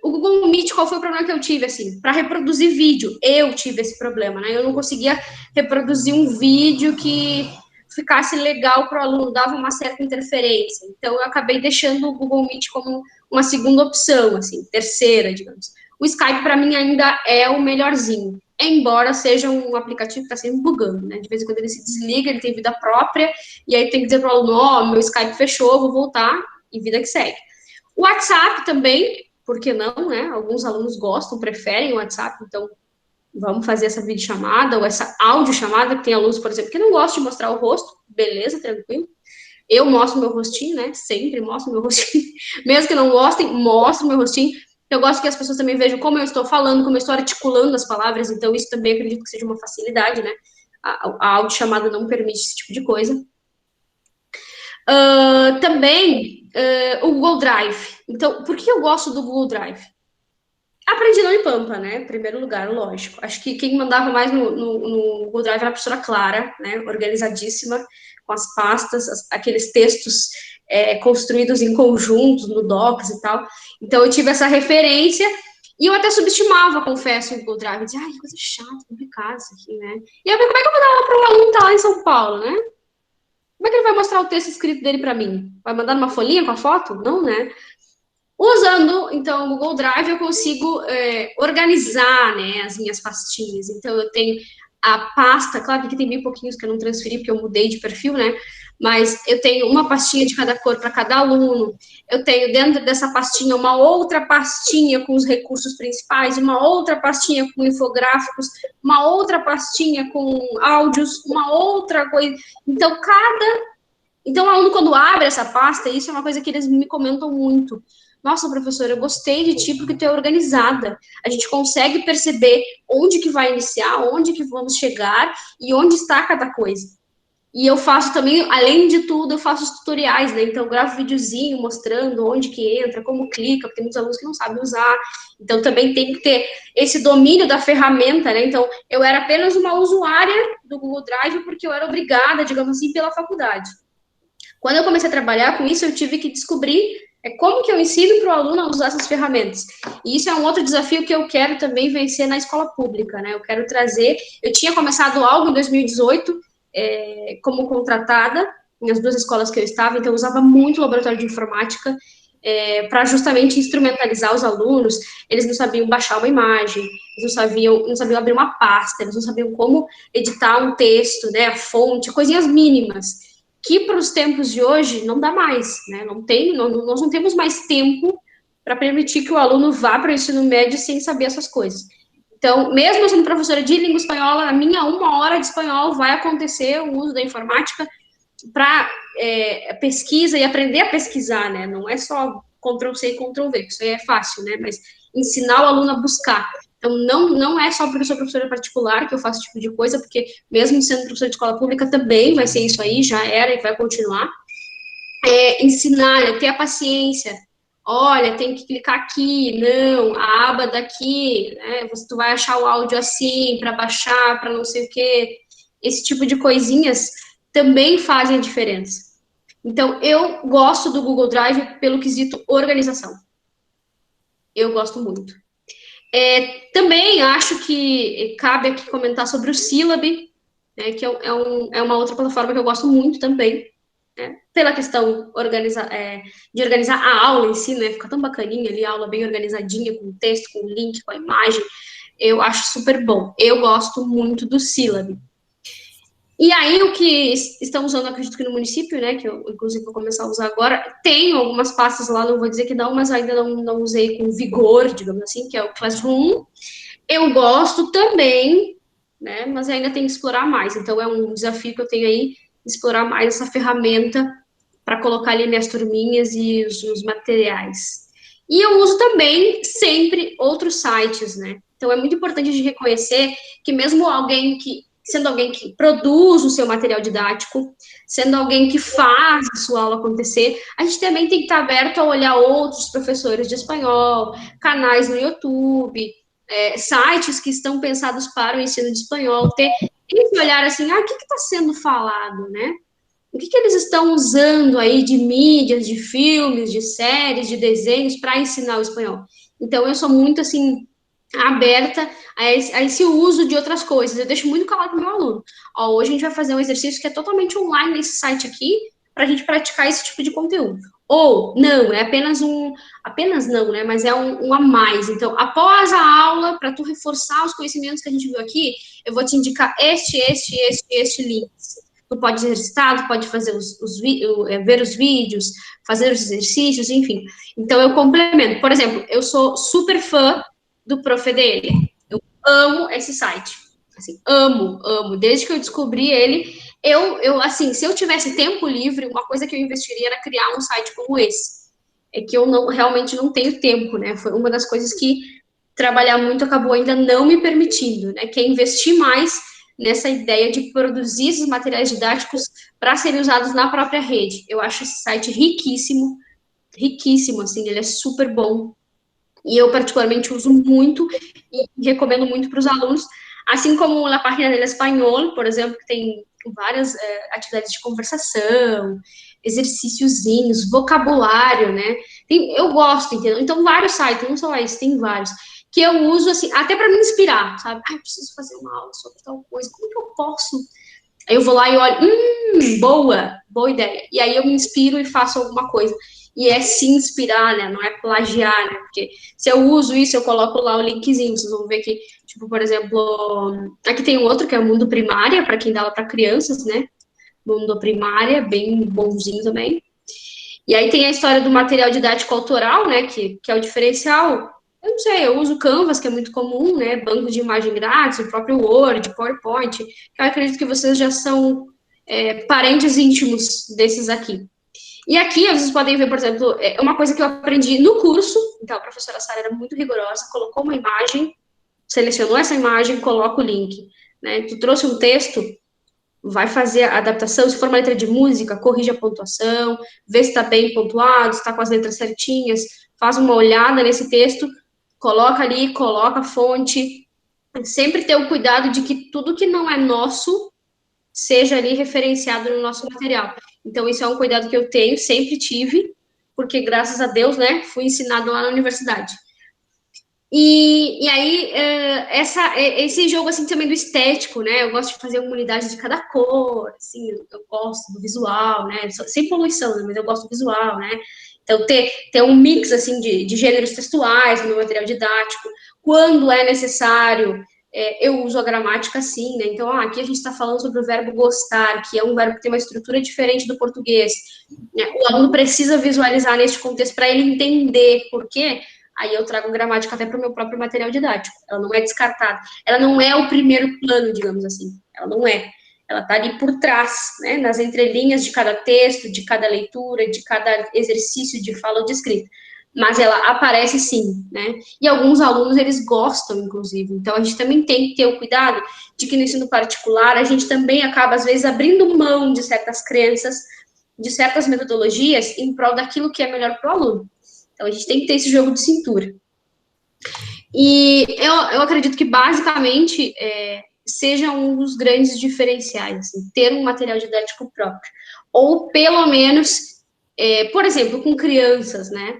B: o Google Meet, qual foi o problema que eu tive, assim? Para reproduzir vídeo, eu tive esse problema, né? Eu não conseguia reproduzir um vídeo que ficasse legal para o aluno, dava uma certa interferência. Então, eu acabei deixando o Google Meet como uma segunda opção, assim, terceira, digamos. O Skype, para mim, ainda é o melhorzinho, embora seja um aplicativo que está sempre bugando, né? De vez em quando ele se desliga, ele tem vida própria, e aí tem que dizer para o aluno, meu Skype fechou, vou voltar, e vida que segue. O WhatsApp também, por que não, né? Alguns alunos gostam, preferem o WhatsApp, então vamos fazer essa videochamada ou essa audiochamada, que tem alunos, por exemplo, que não gostam de mostrar o rosto, beleza, tranquilo. Eu mostro meu rostinho, né? Sempre mostro meu rostinho. Mesmo que não gostem, mostro meu rostinho. Eu gosto que as pessoas também vejam como eu estou falando, como eu estou articulando as palavras, então isso também acredito que seja uma facilidade, né? A audiochamada não permite esse tipo de coisa. Também o Google Drive. Então, por que eu gosto do Google Drive? Aprendi na Unipampa, né? Em primeiro lugar, lógico. Acho que quem mandava mais no Google Drive era a professora Clara, né? Organizadíssima, com as pastas, aqueles textos construídos em conjunto, no Docs e tal. Então, eu tive essa referência e eu até subestimava, confesso, o Google Drive. Eu dizia, ai, que coisa chata, complicada isso aqui, né? E eu, como é que eu vou dar aula para um aluno que tá lá em São Paulo, né? Como é que ele vai mostrar o texto escrito dele para mim? Vai mandar numa folhinha com a foto? Não, né? Usando, então, o Google Drive, eu consigo organizar, né, as minhas pastinhas. Então, eu tenho a pasta, claro que aqui tem bem pouquinhos que eu não transferi, porque eu mudei de perfil, né? Mas eu tenho uma pastinha de cada cor para cada aluno. Eu tenho dentro dessa pastinha uma outra pastinha com os recursos principais, uma outra pastinha com infográficos, uma outra pastinha com áudios, uma outra coisa. Então, o aluno, quando abre essa pasta, isso é uma coisa que eles me comentam muito. Nossa, professora, eu gostei de ti porque tu é organizada. A gente consegue perceber onde que vai iniciar, onde que vamos chegar e onde está cada coisa. E eu faço também, além de tudo, eu faço os tutoriais, né? Então, eu gravo videozinho mostrando onde que entra, como clica, porque tem muitos alunos que não sabem usar. Então, também tem que ter esse domínio da ferramenta, né? Então, eu era apenas uma usuária do Google Drive porque eu era obrigada, digamos assim, pela faculdade. Quando eu comecei a trabalhar com isso, eu tive que descobrir como que eu ensino para o aluno a usar essas ferramentas. E isso é um outro desafio que eu quero também vencer na escola pública, né? Eu quero trazer... Eu tinha começado algo em 2018 como contratada nas duas escolas que eu estava, então eu usava muito o laboratório de informática para justamente instrumentalizar os alunos. Eles não sabiam baixar uma imagem, eles não sabiam abrir uma pasta, eles não sabiam como editar um texto, né? A fonte, coisinhas mínimas que para os tempos de hoje não dá mais, né? Nós não temos mais tempo para permitir que o aluno vá para o ensino médio sem saber essas coisas. Então, mesmo eu sendo professora de língua espanhola, na minha 1 hora de espanhol vai acontecer o uso da informática para pesquisa e aprender a pesquisar, né? Não é só Ctrl+C e Ctrl+V, isso aí é fácil, né? Mas ensinar o aluno a buscar. Então, não é só porque eu sou professora particular que eu faço esse tipo de coisa, porque mesmo sendo professora de escola pública também vai ser isso aí, já era e vai continuar. Ensinar, ter a paciência. Olha, tem que clicar aqui, não, a aba daqui, né? Tu vai achar o áudio assim, para baixar, para não sei o quê. Esse tipo de coisinhas também fazem a diferença. Então, eu gosto do Google Drive pelo quesito organização. Eu gosto muito. Também acho que cabe aqui comentar sobre o Syllab, né, que é uma outra plataforma que eu gosto muito também, né, pela questão de organizar a aula em si, né, fica tão bacaninha ali, a aula bem organizadinha, com o texto, com o link, com a imagem, eu acho super bom. Eu gosto muito do Syllab. E aí, o que estão usando, acredito que no município, né, que eu, inclusive, vou começar a usar agora, tem algumas pastas lá, não vou dizer que não, mas ainda não usei com vigor, digamos assim, que é o Classroom. Eu gosto também, né, mas ainda tem que explorar mais. Então, é um desafio que eu tenho aí, explorar mais essa ferramenta para colocar ali minhas turminhas e os materiais. E eu uso também sempre outros sites, né? Então, é muito importante a gente reconhecer que mesmo sendo alguém que produz o seu material didático, sendo alguém que faz a sua aula acontecer, a gente também tem que estar aberto a olhar outros professores de espanhol, canais no YouTube, sites que estão pensados para o ensino de espanhol, ter esse olhar assim, o que está sendo falado, né? O que eles estão usando aí de mídias, de filmes, de séries, de desenhos para ensinar o espanhol? Então, eu sou muito, assim, aberta a esse uso de outras coisas. Eu deixo muito claro para o meu aluno. Hoje a gente vai fazer um exercício que é totalmente online nesse site aqui, para a gente praticar esse tipo de conteúdo. Ou, não, é apenas não, né, mas é um a mais. Então, após a aula, para tu reforçar os conhecimentos que a gente viu aqui, eu vou te indicar este links. Tu pode exercitar, tu pode fazer ver os vídeos, fazer os exercícios, enfim. Então, eu complemento. Por exemplo, eu sou super fã do Profedele. Eu amo esse site. Assim, amo. Desde que eu descobri ele, assim, se eu tivesse tempo livre, uma coisa que eu investiria era criar um site como esse. É que eu realmente não tenho tempo, né? Foi uma das coisas que trabalhar muito acabou ainda não me permitindo, né? Que é investir mais nessa ideia de produzir esses materiais didáticos para serem usados na própria rede. Eu acho esse site riquíssimo, riquíssimo, assim, ele é super bom. E eu, particularmente, uso muito e recomendo muito para os alunos, assim como na página dele espanhol, por exemplo, que tem várias atividades de conversação, exercíciozinhos, vocabulário, né? Eu gosto, entendeu? Então, vários sites, não só esse, tem vários, que eu uso, assim, até para me inspirar, sabe? Ah, eu preciso fazer uma aula sobre tal coisa, como que eu posso? Aí eu vou lá e olho, boa ideia. E aí eu me inspiro e faço alguma coisa. E é se inspirar, né? Não é plagiar, né? Porque se eu uso isso, eu coloco lá o linkzinho. Vocês vão ver que, tipo, por exemplo, aqui tem um outro que é o Mundo Primária, para quem dá aula para crianças, né? Mundo Primária, bem bonzinho também. E aí tem a história do material didático autoral, né? Que é o diferencial. Eu não sei, eu uso Canvas, que é muito comum, né? Banco de imagem grátis, o próprio Word, PowerPoint. Que eu acredito que vocês já são parentes íntimos desses aqui. E aqui, vocês podem ver, por exemplo, uma coisa que eu aprendi no curso. Então, a professora Sara era muito rigorosa, colocou uma imagem, selecionou essa imagem, coloca o link. Né? Tu trouxe um texto, vai fazer a adaptação. Se for uma letra de música, corrige a pontuação, vê se está bem pontuado, se está com as letras certinhas, faz uma olhada nesse texto, coloca ali, coloca a fonte. Sempre ter o cuidado de que tudo que não é nosso seja ali referenciado no nosso material. Então, isso é um cuidado que eu tenho, sempre tive, porque, graças a Deus, né, fui ensinado lá na universidade. E aí, esse jogo, assim, também do estético, né, eu gosto de fazer uma unidade de cada cor, assim, eu gosto do visual, né, sem poluição, né, mas eu gosto do visual, né, então ter um mix, assim, de gêneros textuais no meu material didático, quando é necessário, eu uso a gramática sim, né? Então, aqui a gente está falando sobre o verbo gostar, que é um verbo que tem uma estrutura diferente do português. Né? O aluno precisa visualizar neste contexto para ele entender por quê. Aí eu trago gramática até para o meu próprio material didático. Ela não é descartada. Ela não é o primeiro plano, digamos assim. Ela não é. Ela está ali por trás, né? Nas entrelinhas de cada texto, de cada leitura, de cada exercício de fala ou de escrita. Mas ela aparece sim, né? E alguns alunos, eles gostam, inclusive. Então, a gente também tem que ter o cuidado de que no ensino particular, a gente também acaba, às vezes, abrindo mão de certas crenças, de certas metodologias, em prol daquilo que é melhor para o aluno. Então, a gente tem que ter esse jogo de cintura. E eu acredito que, basicamente, seja um dos grandes diferenciais, assim, ter um material didático próprio. Ou, pelo menos, por exemplo, com crianças, né?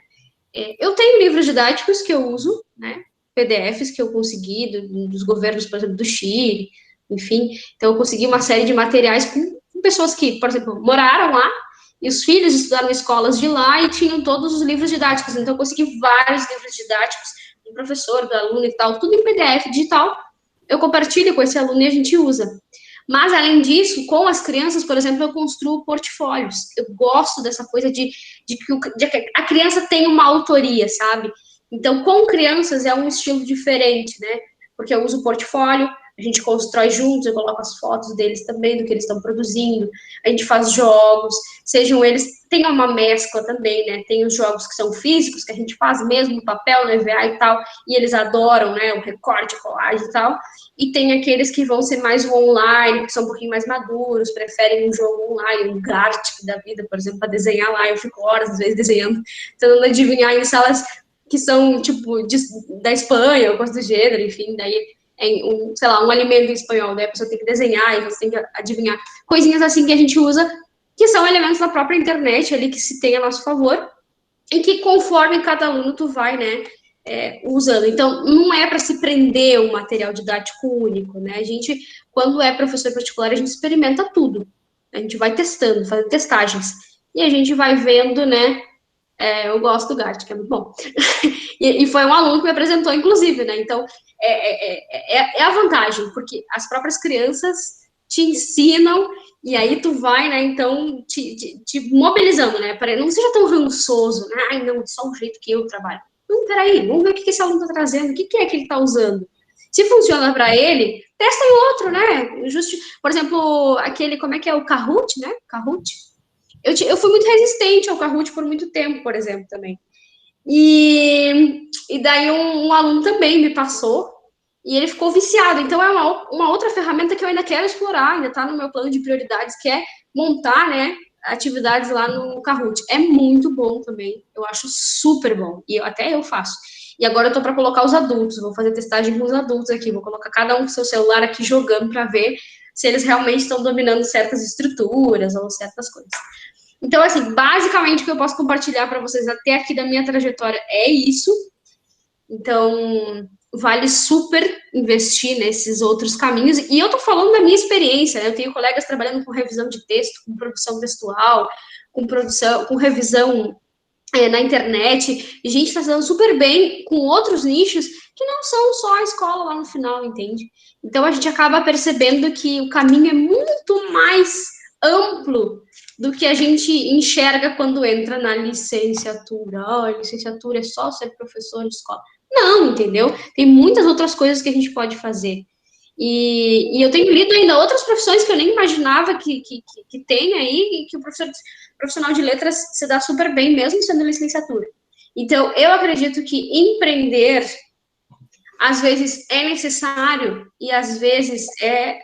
B: Eu tenho livros didáticos que eu uso, né? PDFs que eu consegui dos governos, por exemplo, do Chile, enfim. Então, eu consegui uma série de materiais com pessoas que, por exemplo, moraram lá e os filhos estudaram em escolas de lá e tinham todos os livros didáticos. Então, eu consegui vários livros didáticos do professor, do aluno e tal, tudo em PDF digital. Eu compartilho com esse aluno e a gente usa. Mas, além disso, com as crianças, por exemplo, eu construo portfólios. Eu gosto dessa coisa de que a criança tem uma autoria, sabe? Então, com crianças é um estilo diferente, né? Porque eu uso o portfólio, a gente constrói juntos, eu coloco as fotos deles também, do que eles estão produzindo, a gente faz jogos, sejam eles, tem uma mescla também, né? Tem os jogos que são físicos, que a gente faz mesmo no papel, no EVA e tal, e eles adoram, né? O recorte, colagem e tal. E tem aqueles que vão ser mais online, que são um pouquinho mais maduros, preferem um jogo online, um Gartic da vida, por exemplo, para desenhar lá. Eu fico horas, às vezes, desenhando, tentando adivinhar em salas que são, tipo, da Espanha, ou coisa do gênero, enfim, daí sei lá, um alimento em espanhol, né? A pessoa tem que desenhar e você tem que adivinhar. Coisinhas assim que a gente usa, que são elementos da própria internet ali, que se tem a nosso favor, e que conforme cada aluno tu vai, né, usando. Então, não é para se prender um material didático único, né? A gente, quando é professor particular, a gente experimenta tudo. A gente vai testando, fazendo testagens. E a gente vai vendo, né? Eu gosto do Gart, que é muito bom. e foi um aluno que me apresentou, inclusive, né? Então, é a vantagem, porque as próprias crianças te ensinam e aí tu vai, né, então, te mobilizando, né, para não seja tão rançoso, né, ai, não, só o jeito que eu trabalho. Não, peraí, vamos ver o que esse aluno está trazendo, o que é que ele está usando. Se funciona para ele, testa em outro, né, por exemplo, aquele, como é que é, o Kahoot, né, Kahoot. Eu fui muito resistente ao Kahoot por muito tempo, por exemplo, também. E daí um aluno também me passou, e ele ficou viciado. Então, é uma outra ferramenta que eu ainda quero explorar, ainda está no meu plano de prioridades, que é montar, né, atividades lá no Kahoot. É muito bom também, eu acho super bom, e até eu faço. E agora eu tô para colocar os adultos, vou fazer testagem com os adultos aqui, vou colocar cada um com seu celular aqui jogando para ver se eles realmente estão dominando certas estruturas ou certas coisas. Então, assim, basicamente o que eu posso compartilhar para vocês até aqui da minha trajetória é isso. Então, vale super investir nesses outros caminhos. E eu tô falando da minha experiência, né? Eu tenho colegas trabalhando com revisão de texto, com produção textual, com revisão na internet, e gente está se dando super bem com outros nichos que não são só a escola lá no final, entende? Então, a gente acaba percebendo que o caminho é muito mais amplo do que a gente enxerga quando entra na licenciatura. Oh, licenciatura é só ser professor de escola. Não, entendeu? Tem muitas outras coisas que a gente pode fazer. E eu tenho lido ainda outras profissões que eu nem imaginava que tem aí, e que o profissional de letras se dá super bem, mesmo sendo licenciatura. Então, eu acredito que empreender, às vezes, é necessário, e às vezes é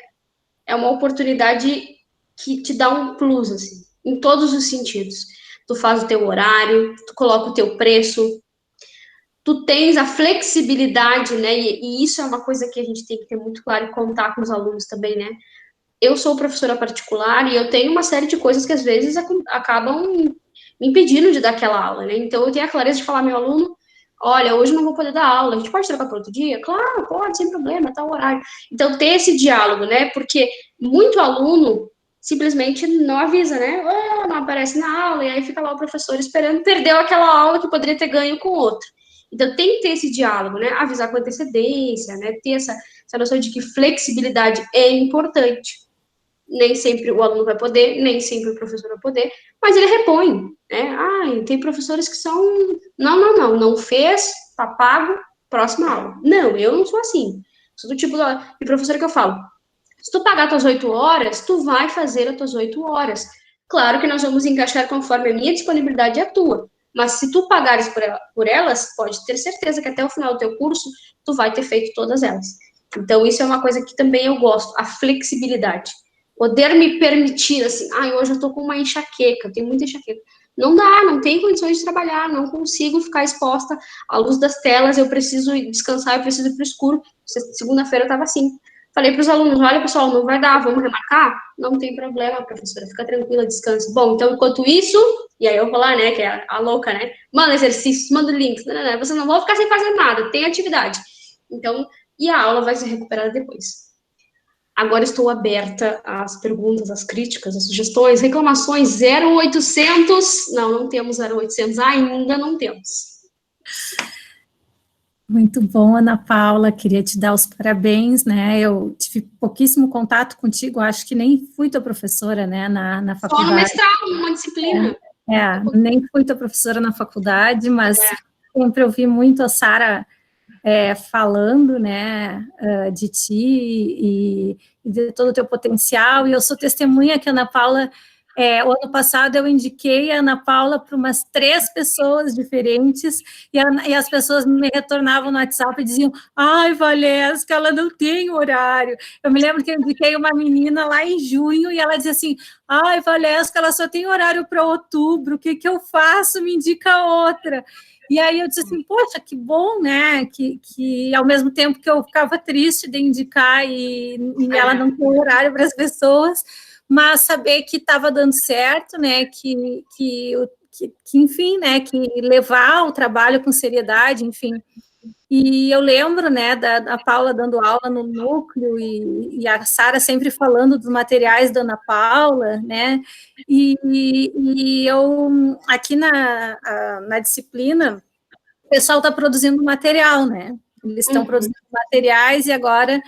B: uma oportunidade que te dá um plus, assim, em todos os sentidos. Tu faz o teu horário, tu coloca o teu preço, tu tens a flexibilidade, né? E isso é uma coisa que a gente tem que ter muito claro e contar com os alunos também, né? Eu sou professora particular e eu tenho uma série de coisas que às vezes acabam me impedindo de dar aquela aula, né? Então eu tenho a clareza de falar ao meu aluno, olha, hoje não vou poder dar aula, a gente pode trocar para outro dia? Claro, pode, sem problema, tá o horário. Então ter esse diálogo, né? Porque muito aluno simplesmente não avisa, né? Não aparece na aula, e aí fica lá o professor esperando, perdeu aquela aula que poderia ter ganho com outro. Então, tem que ter esse diálogo, né? Avisar com antecedência, né? Ter essa noção de que flexibilidade é importante. Nem sempre o aluno vai poder, nem sempre o professor vai poder, mas ele repõe, né? Tem professores que são, não fez, tá pago, próxima aula. Não, eu não sou assim. Sou do tipo de professora que eu falo, se tu pagar tuas 8 horas, tu vai fazer as tuas 8 horas. Claro que nós vamos encaixar conforme a minha disponibilidade e a tua. Mas se tu pagares por elas, pode ter certeza que até o final do teu curso, tu vai ter feito todas elas. Então, isso é uma coisa que também eu gosto, a flexibilidade. Poder me permitir, assim, hoje eu tô com uma enxaqueca, eu tenho muita enxaqueca. Não dá, não tem condições de trabalhar, não consigo ficar exposta à luz das telas, eu preciso descansar, eu preciso ir pro escuro. Segunda-feira eu tava assim. Falei para os alunos, olha, pessoal, não vai dar, vamos remarcar? Não tem problema, professora, fica tranquila, descanse. Bom, então, enquanto isso, e aí eu vou lá, né, que é a louca, né, manda exercícios, manda links, vocês não vão ficar sem fazer nada, tem atividade. Então, e a aula vai ser recuperada depois. Agora estou aberta às perguntas, às críticas, às sugestões, reclamações, 0800, não temos 0800, ainda não temos.
A: Muito bom, Ana Paula, queria te dar os parabéns, né, eu tive pouquíssimo contato contigo, acho que nem fui tua professora, né, na faculdade.
B: Só no mestrado, uma disciplina.
A: Nem fui tua professora na faculdade, mas sempre ouvi muito a Sara falando, né, de ti e de todo o teu potencial, e eu sou testemunha que a Ana Paula, o ano passado eu indiquei a Ana Paula para umas 3 pessoas diferentes, e as pessoas me retornavam no WhatsApp e diziam, Valesca, ela não tem horário. Eu me lembro que eu indiquei uma menina lá em junho, e ela dizia assim, Valesca, ela só tem horário para outubro, o que eu faço? Me indica outra. E aí eu disse assim, poxa, que bom, né, que ao mesmo tempo que eu ficava triste de indicar e ela não tem horário para as pessoas, mas saber que estava dando certo, né, que enfim, né, que levar o trabalho com seriedade, enfim. E eu lembro, né, da Paula dando aula no núcleo e a Sara sempre falando dos materiais da Ana Paula, né, e eu, aqui na disciplina, o pessoal está produzindo material, né, eles estão produzindo materiais e agora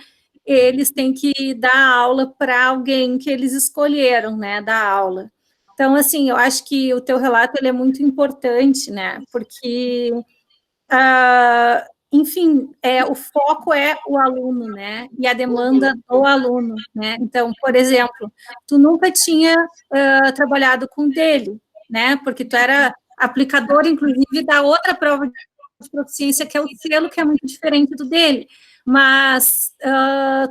A: eles têm que dar aula para alguém que eles escolheram, né, dar aula. Então, assim, eu acho que o teu relato ele é muito importante, né, porque enfim, o foco é o aluno, né, e a demanda do aluno, né, então, por exemplo, tu nunca tinha trabalhado com dele, né, porque tu era aplicador, inclusive, da outra prova de proficiência, que é o selo, que é muito diferente do dele, mas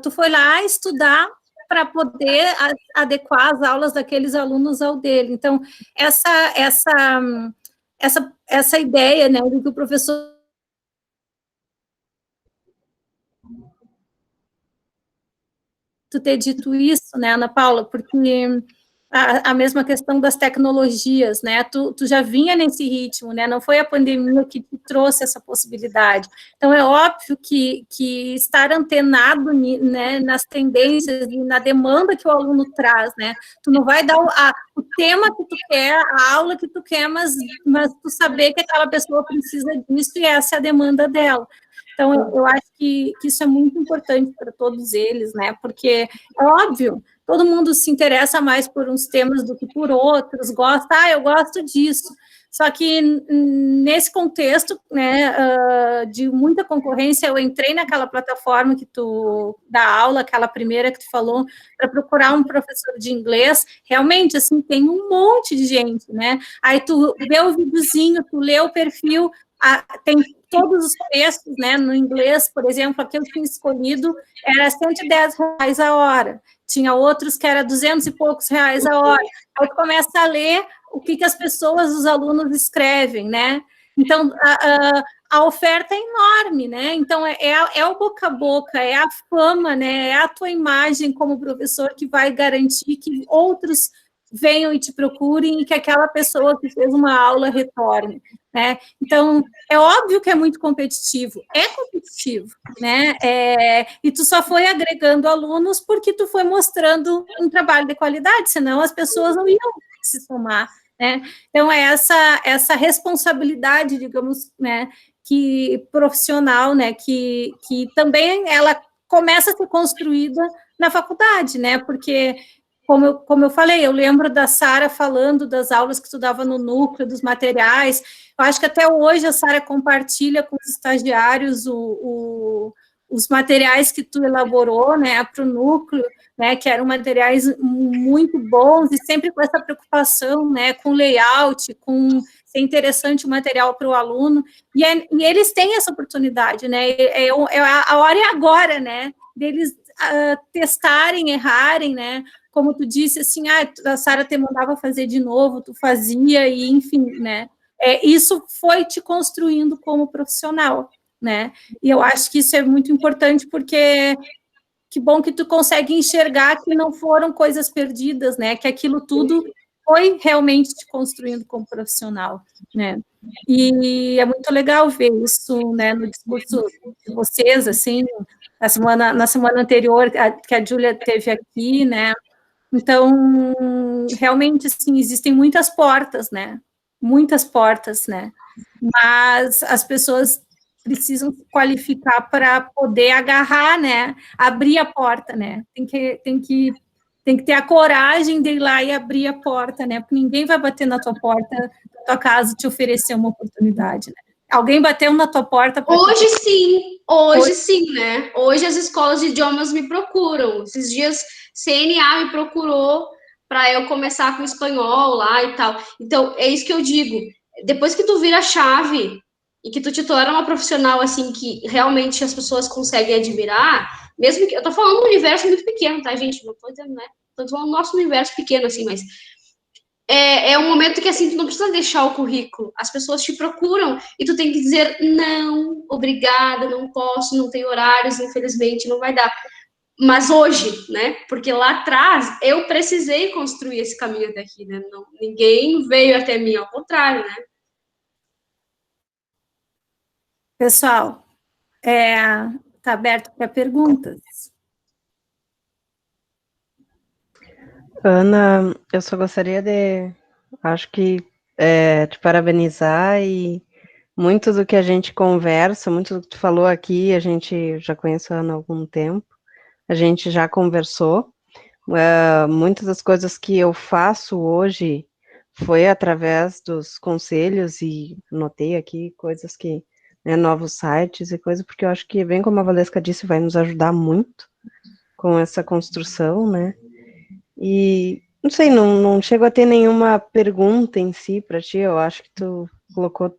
A: tu foi lá estudar para poder adequar as aulas daqueles alunos ao dele. Então, essa ideia, né, do que o professor tu ter dito isso, né, Ana Paula, porque a mesma questão das tecnologias, né, tu já vinha nesse ritmo, né, não foi a pandemia que te trouxe essa possibilidade. Então, é óbvio que estar antenado, né, nas tendências e na demanda que o aluno traz, né, tu não vai dar o tema que tu quer, a aula que tu quer, mas tu saber que aquela pessoa precisa disso e essa é a demanda dela. Então, eu acho que isso é muito importante para todos eles, né? Porque é óbvio, todo mundo se interessa mais por uns temas do que por outros, eu gosto disso. Só que nesse contexto, né, de muita concorrência, eu entrei naquela plataforma que tu dá aula, aquela primeira que tu falou, para procurar um professor de inglês. Realmente, assim, tem um monte de gente, né? Aí tu vê o videozinho, tu lê o perfil, tem todos os preços, né, no inglês, por exemplo, aquele que eu tinha escolhido era R$110 a hora, tinha outros que era 200 e poucos reais a hora, aí tu começa a ler o que as pessoas, os alunos escrevem, né, então a oferta é enorme, né, então é o boca a boca, é a fama, né, é a tua imagem como professor que vai garantir que outros venham e te procurem e que aquela pessoa que fez uma aula retorne, né? Então, é óbvio que é muito competitivo, né? E tu só foi agregando alunos porque tu foi mostrando um trabalho de qualidade, senão as pessoas não iam se somar, né? Então, é essa responsabilidade, digamos, né, que profissional, né, que também ela começa a ser construída na faculdade, né? Porque como eu falei, eu lembro da Sara falando das aulas que tu dava no núcleo, dos materiais. Eu acho que até hoje a Sara compartilha com os estagiários os materiais que tu elaborou, né, para o núcleo, né, que eram materiais muito bons e sempre com essa preocupação, né, com layout, com ser interessante o material para o aluno. E eles têm essa oportunidade, né? A hora é agora, né? Deles testarem, errarem, né? Como tu disse, assim, a Sara te mandava fazer de novo, tu fazia, e enfim, né? Isso foi te construindo como profissional, né? E eu acho que isso é muito importante, porque que bom que tu consegue enxergar que não foram coisas perdidas, né? Que aquilo tudo foi realmente te construindo como profissional, né? E é muito legal ver isso, né, no discurso de vocês, assim, na semana anterior que a Júlia teve aqui, né? Então, realmente, assim, existem muitas portas, né? Muitas portas, né? Mas as pessoas precisam se qualificar para poder agarrar, né? Abrir a porta, né? Tem que ter a coragem de ir lá e abrir a porta, né? Porque ninguém vai bater na tua porta, na tua casa, te oferecer uma oportunidade, né? Alguém bateu na tua porta?
B: Hoje sim, né? Hoje as escolas de idiomas me procuram. Esses dias CNA me procurou para eu começar com espanhol lá e tal. Então, é isso que eu digo. Depois que tu vira a chave e que tu te torna uma profissional assim que realmente as pessoas conseguem admirar, mesmo que eu tô falando um universo muito pequeno, tá, gente? Não tô dizendo, né? Tô falando nosso universo pequeno assim, mas é um momento que, assim, tu não precisa deixar o currículo. As pessoas te procuram e tu tem que dizer, não, obrigada, não posso, não tenho horários, infelizmente, não vai dar. Mas hoje, né? Porque lá atrás eu precisei construir esse caminho até aqui, né? Não, ninguém veio até mim, ao contrário, né?
A: Pessoal, está aberto para perguntas.
C: Ana, eu só gostaria acho que, te parabenizar, e muito do que a gente conversa, muito do que tu falou aqui, a gente já conhece a Ana há algum tempo, a gente já conversou, muitas das coisas que eu faço hoje foi através dos conselhos, e notei aqui coisas que, né, novos sites e coisas, porque eu acho que, bem como a Valesca disse, vai nos ajudar muito com essa construção, né? E não sei, não chego a ter nenhuma pergunta em si para ti, eu acho que tu colocou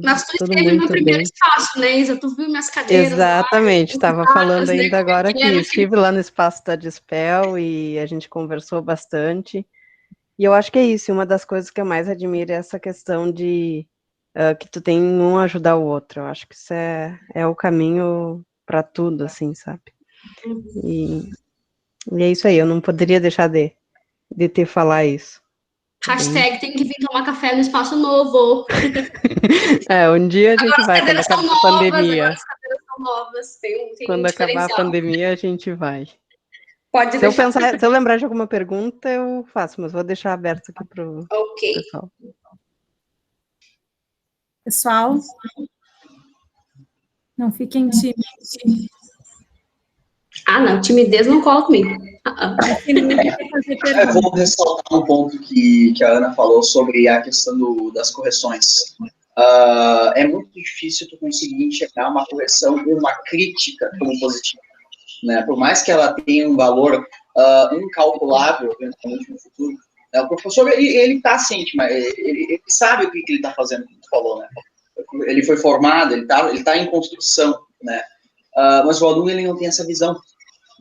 B: Mas tu
C: Tudo
B: esteve no
C: muito
B: primeiro
C: bem.
B: espaço, né, Isa? Tu viu minhas cadeiras
C: Exatamente, estava falando
B: lá, né,
C: ainda
B: como é
C: agora
B: que
C: que
B: era?
C: estive lá no espaço da Dispel e a gente conversou bastante. E eu acho que é isso, uma das coisas que eu mais admiro é essa questão de que tu tem um ajudar o outro. Eu acho que isso é o caminho para tudo, assim, sabe? E é isso aí, eu não poderia deixar de te falar isso.
B: Hashtag tem que vir tomar café no espaço novo.
C: Um dia a gente
B: Agora as
C: vai, quando
B: cadeiras são
C: acabar a
B: novas,
C: pandemia.
B: tem um
C: Quando acabar a
B: diferencial.
C: pandemia, a gente vai.
B: Pode
C: Se eu
B: deixar.
C: pensar, se eu lembrar de alguma pergunta, eu faço, mas vou deixar aberto aqui pro
B: Ok.
C: pessoal.
A: Pessoal, não fiquem tímidos.
B: Não, timidez não cola comigo.
D: Eu vou ressaltar um ponto que a Ana falou sobre a questão das correções. É muito difícil tu conseguir enxergar uma correção ou uma crítica como positiva, né? Por mais que ela tenha um valor incalculável, eventualmente no futuro, né? O professor, ele está ciente, mas ele sabe o que ele está fazendo, como tu falou, né? Ele foi formado, ele tá em construção, né? Mas o aluno, ele não tem essa visão,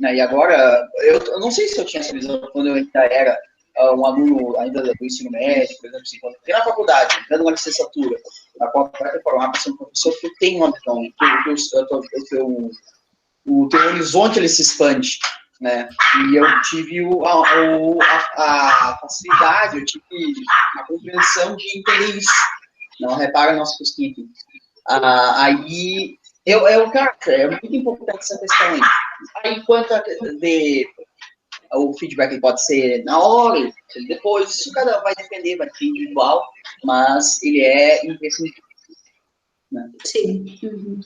D: né? E agora, eu não sei se eu tinha essa visão quando eu ainda era um aluno ainda do ensino médio, por exemplo, assim, quando eu entrei na faculdade, entrando na licenciatura, na qual tu vai te formar para ser um professor, tu tem uma visão, o teu horizonte, ele se expande, né? E eu tive a facilidade, eu tive a compreensão de entender isso. Não repara nosso fosquinho aqui. Aí, cara, é muito importante essa questão aí. Aí, quanto o feedback ele pode ser na hora, depois, isso cada vai depender, vai ser individual, mas ele é imprescindível. Né?
B: Sim. Uhum.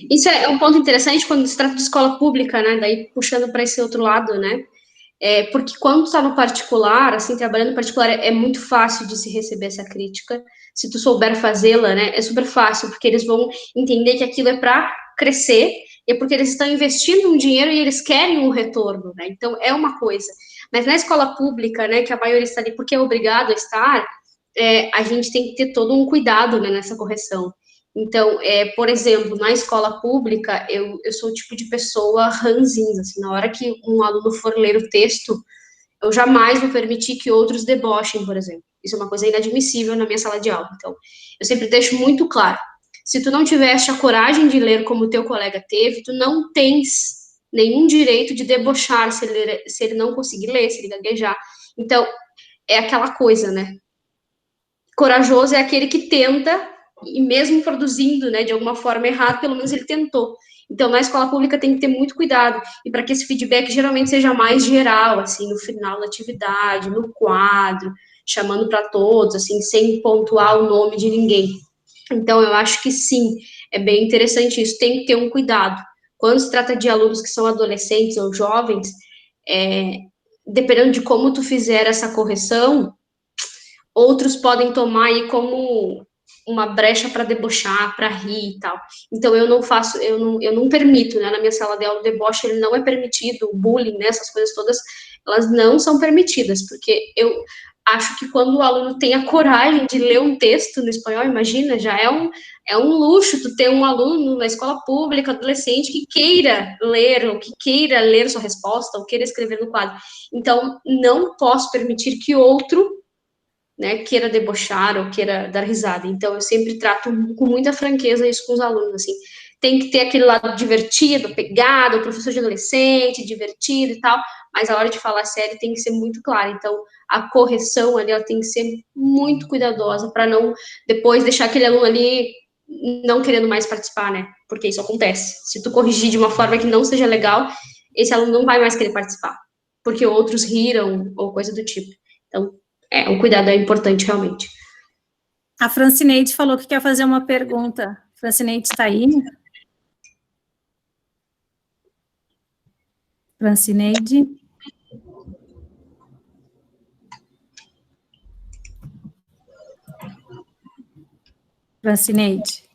B: Isso é um ponto interessante quando se trata de escola pública, né? Daí puxando para esse outro lado, né? Porque quando tu tá no particular, assim, trabalhando no particular, é muito fácil de se receber essa crítica. Se tu souber fazê-la, né? É super fácil, porque eles vão entender que aquilo é para crescer, e porque eles estão investindo um dinheiro e eles querem um retorno, né? Então, é uma coisa. Mas na escola pública, né, que a maioria está ali porque é obrigado a estar, a gente tem que ter todo um cuidado, né, nessa correção. Então, por exemplo, na escola pública, eu sou o tipo de pessoa ranzinza, assim, na hora que um aluno for ler o texto, eu jamais vou permitir que outros debochem, por exemplo. Isso é uma coisa inadmissível na minha sala de aula. Então, eu sempre deixo muito claro, se tu não tiveste a coragem de ler como o teu colega teve, tu não tens nenhum direito de debochar se ele não conseguir ler, se ele gaguejar. Então, é aquela coisa, né? Corajoso é aquele que tenta, e mesmo produzindo, né, de alguma forma errado, pelo menos ele tentou. Então, na escola pública tem que ter muito cuidado, e para que esse feedback geralmente seja mais geral, assim, no final da atividade, no quadro, chamando para todos, assim, sem pontuar o nome de ninguém. Então, eu acho que sim, é bem interessante isso, tem que ter um cuidado. Quando se trata de alunos que são adolescentes ou jovens, dependendo de como tu fizer essa correção, outros podem tomar aí como uma brecha para debochar, para rir e tal. Então, eu não permito, né, na minha sala de aula, o deboche, ele não é permitido, o bullying, né, essas coisas todas, elas não são permitidas, porque eu acho que quando o aluno tem a coragem de ler um texto no espanhol, imagina, já é um luxo tu ter um aluno na escola pública, adolescente, que queira ler, ou que queira ler sua resposta, ou queira escrever no quadro. Então, não posso permitir que outro, né, queira debochar ou queira dar risada. Então, eu sempre trato com muita franqueza isso com os alunos, assim. Tem que ter aquele lado divertido, pegado, o professor de adolescente, divertido e tal, mas a hora de falar sério tem que ser muito clara. Então, a correção ali, ela tem que ser muito cuidadosa para não depois deixar aquele aluno ali não querendo mais participar, né? Porque isso acontece. Se tu corrigir de uma forma que não seja legal, esse aluno não vai mais querer participar, porque outros riram ou coisa do tipo. Então, o cuidado é importante, realmente.
A: A Francineide falou que quer fazer uma pergunta. Francineide está aí? Francineide? Francineide?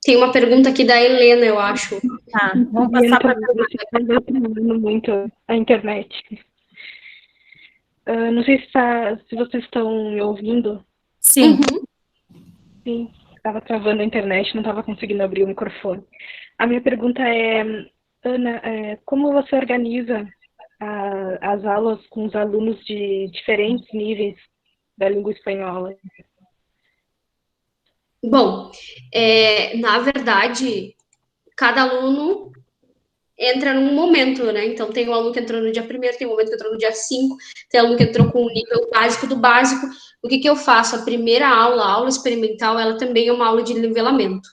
B: Tem uma pergunta aqui da Helena, eu acho.
A: Tá, vamos passar para
E: a muito a internet. Não sei se vocês estão me ouvindo.
A: Sim.
E: Sim, estava travando a internet, não estava conseguindo abrir o microfone. A minha pergunta é, Ana, como você organiza as aulas com os alunos de diferentes níveis da língua espanhola?
B: Bom, na verdade, cada aluno entra num momento, né? Então, tem um aluno que entrou no dia 1º, tem um momento que entrou no dia 5, tem aluno que entrou com o nível básico do básico. O que eu faço? A primeira aula, a aula experimental, ela também é uma aula de nivelamento.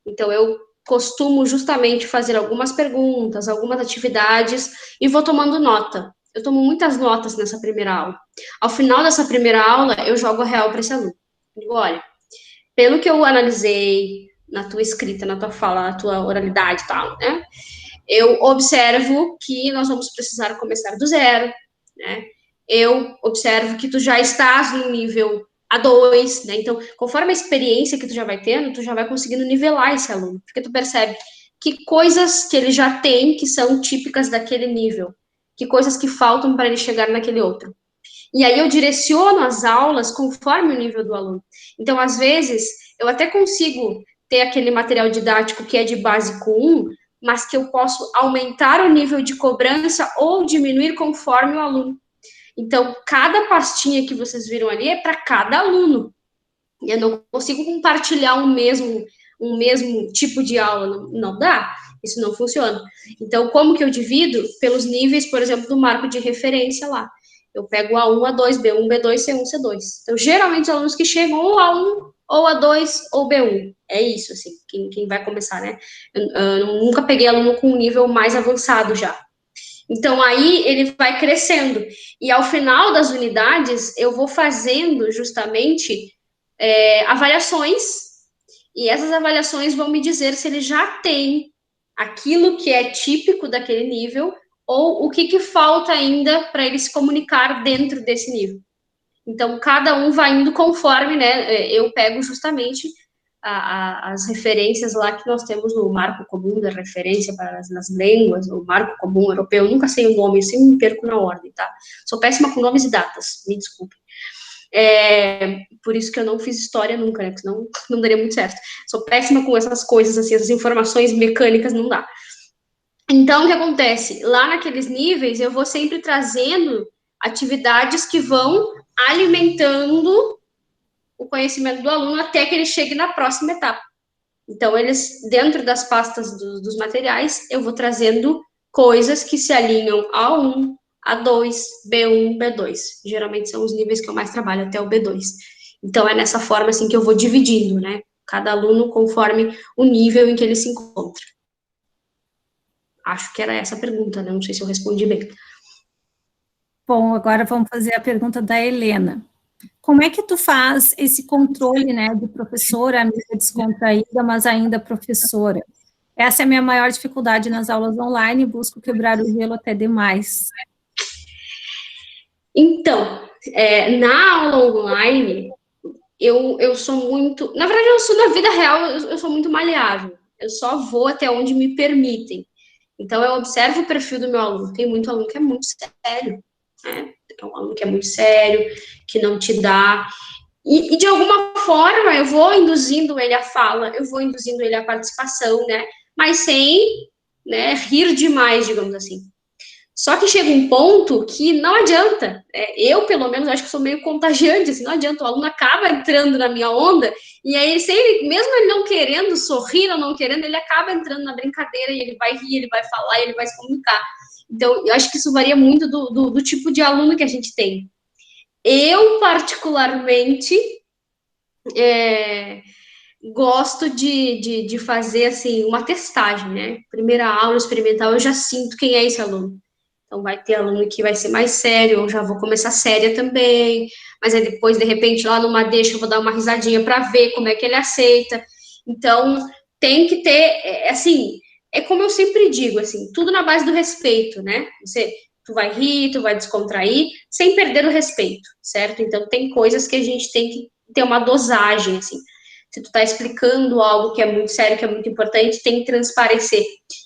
B: Então, eu costumo justamente fazer algumas perguntas, algumas atividades e vou tomando nota. Eu tomo muitas notas nessa primeira aula. Ao final dessa primeira aula, eu jogo a real para esse aluno. Digo, olha, pelo que eu analisei na tua escrita, na tua fala, na tua oralidade e tal, né? Eu observo que nós vamos precisar começar do zero, né? Eu observo que tu já estás no nível A2, né? Então, conforme a experiência que tu já vai tendo, tu já vai conseguindo nivelar esse aluno, porque tu percebe que coisas que ele já tem que são típicas daquele nível, que coisas que faltam para ele chegar naquele outro. E aí eu direciono as aulas conforme o nível do aluno. Então, às vezes, eu até consigo ter aquele material didático que é de básico 1, mas que eu posso aumentar o nível de cobrança ou diminuir conforme o aluno. Então, cada pastinha que vocês viram ali é para cada aluno. E eu não consigo compartilhar um mesmo tipo de aula, não dá. Isso não funciona. Então, como que eu divido? Pelos níveis, por exemplo, do marco de referência lá. Eu pego A1, A2, B1, B2, C1, C2. Então, geralmente, os alunos que chegam ou A1, ou A2, ou B1. É isso, assim, quem vai começar, né? Eu nunca peguei aluno com um nível mais avançado já. Então, aí ele vai crescendo. E ao final das unidades, eu vou fazendo justamente avaliações, e essas avaliações vão me dizer se ele já tem aquilo que é típico daquele nível, ou o que falta ainda para ele se comunicar dentro desse nível. Então, cada um vai indo conforme, né? Eu pego justamente as referências lá que nós temos no Marco Comum da Referência para as Línguas, o Marco Comum Europeu, eu nunca sei o nome, eu sempre me perco na ordem, tá? Sou péssima com nomes e datas, me desculpe. Por isso que eu não fiz história nunca, né? Porque senão não daria muito certo. Sou péssima com essas coisas, assim, essas informações mecânicas, não dá. Então, o que acontece? Lá naqueles níveis, eu vou sempre trazendo atividades que vão alimentando o conhecimento do aluno até que ele chegue na próxima etapa. Então, eles, dentro das pastas dos materiais, eu vou trazendo coisas que se alinham a A1, A2, B1, B2. Geralmente são os níveis que eu mais trabalho, até o B2. Então, é nessa forma, assim, que eu vou dividindo, né? Cada aluno conforme o nível em que ele se encontra. Acho que era essa a pergunta, né? Não sei se eu respondi bem.
A: Bom, agora vamos fazer a pergunta da Helena. Como é que tu faz esse controle, né, de professora, amiga descontraída, mas ainda professora? Essa é a minha maior dificuldade nas aulas online, busco quebrar o gelo até demais.
B: Então, na aula online, eu sou muito... Na verdade, eu sou na vida real, eu sou muito maleável. Eu só vou até onde me permitem. Então, eu observo o perfil do meu aluno. Tem muito aluno que é muito sério, né? Tem um aluno que é muito sério, que não te dá... E de alguma forma, eu vou induzindo ele à fala, eu vou induzindo ele à participação, né? Mas sem, né, rir demais, digamos assim. Só que chega um ponto que não adianta. Eu, pelo menos, acho que sou meio contagiante, assim, não adianta. O aluno acaba entrando na minha onda, e aí, mesmo ele não querendo sorrir ou não querendo, ele acaba entrando na brincadeira, e ele vai rir, ele vai falar, ele vai se comunicar. Então, eu acho que isso varia muito do tipo de aluno que a gente tem. Eu, particularmente, gosto de fazer, assim, uma testagem, né? Primeira aula experimental, eu já sinto quem é esse aluno. Então, vai ter aluno que vai ser mais sério, eu já vou começar séria também, mas aí depois, de repente, lá numa deixa, eu vou dar uma risadinha para ver como é que ele aceita. Então, tem que ter, assim, é como eu sempre digo, assim, tudo na base do respeito, né? Tu vai rir, tu vai descontrair, sem perder o respeito, certo? Então, tem coisas que a gente tem que ter uma dosagem, assim. Se tu tá explicando algo que é muito sério, que é muito importante, tem que transparecer.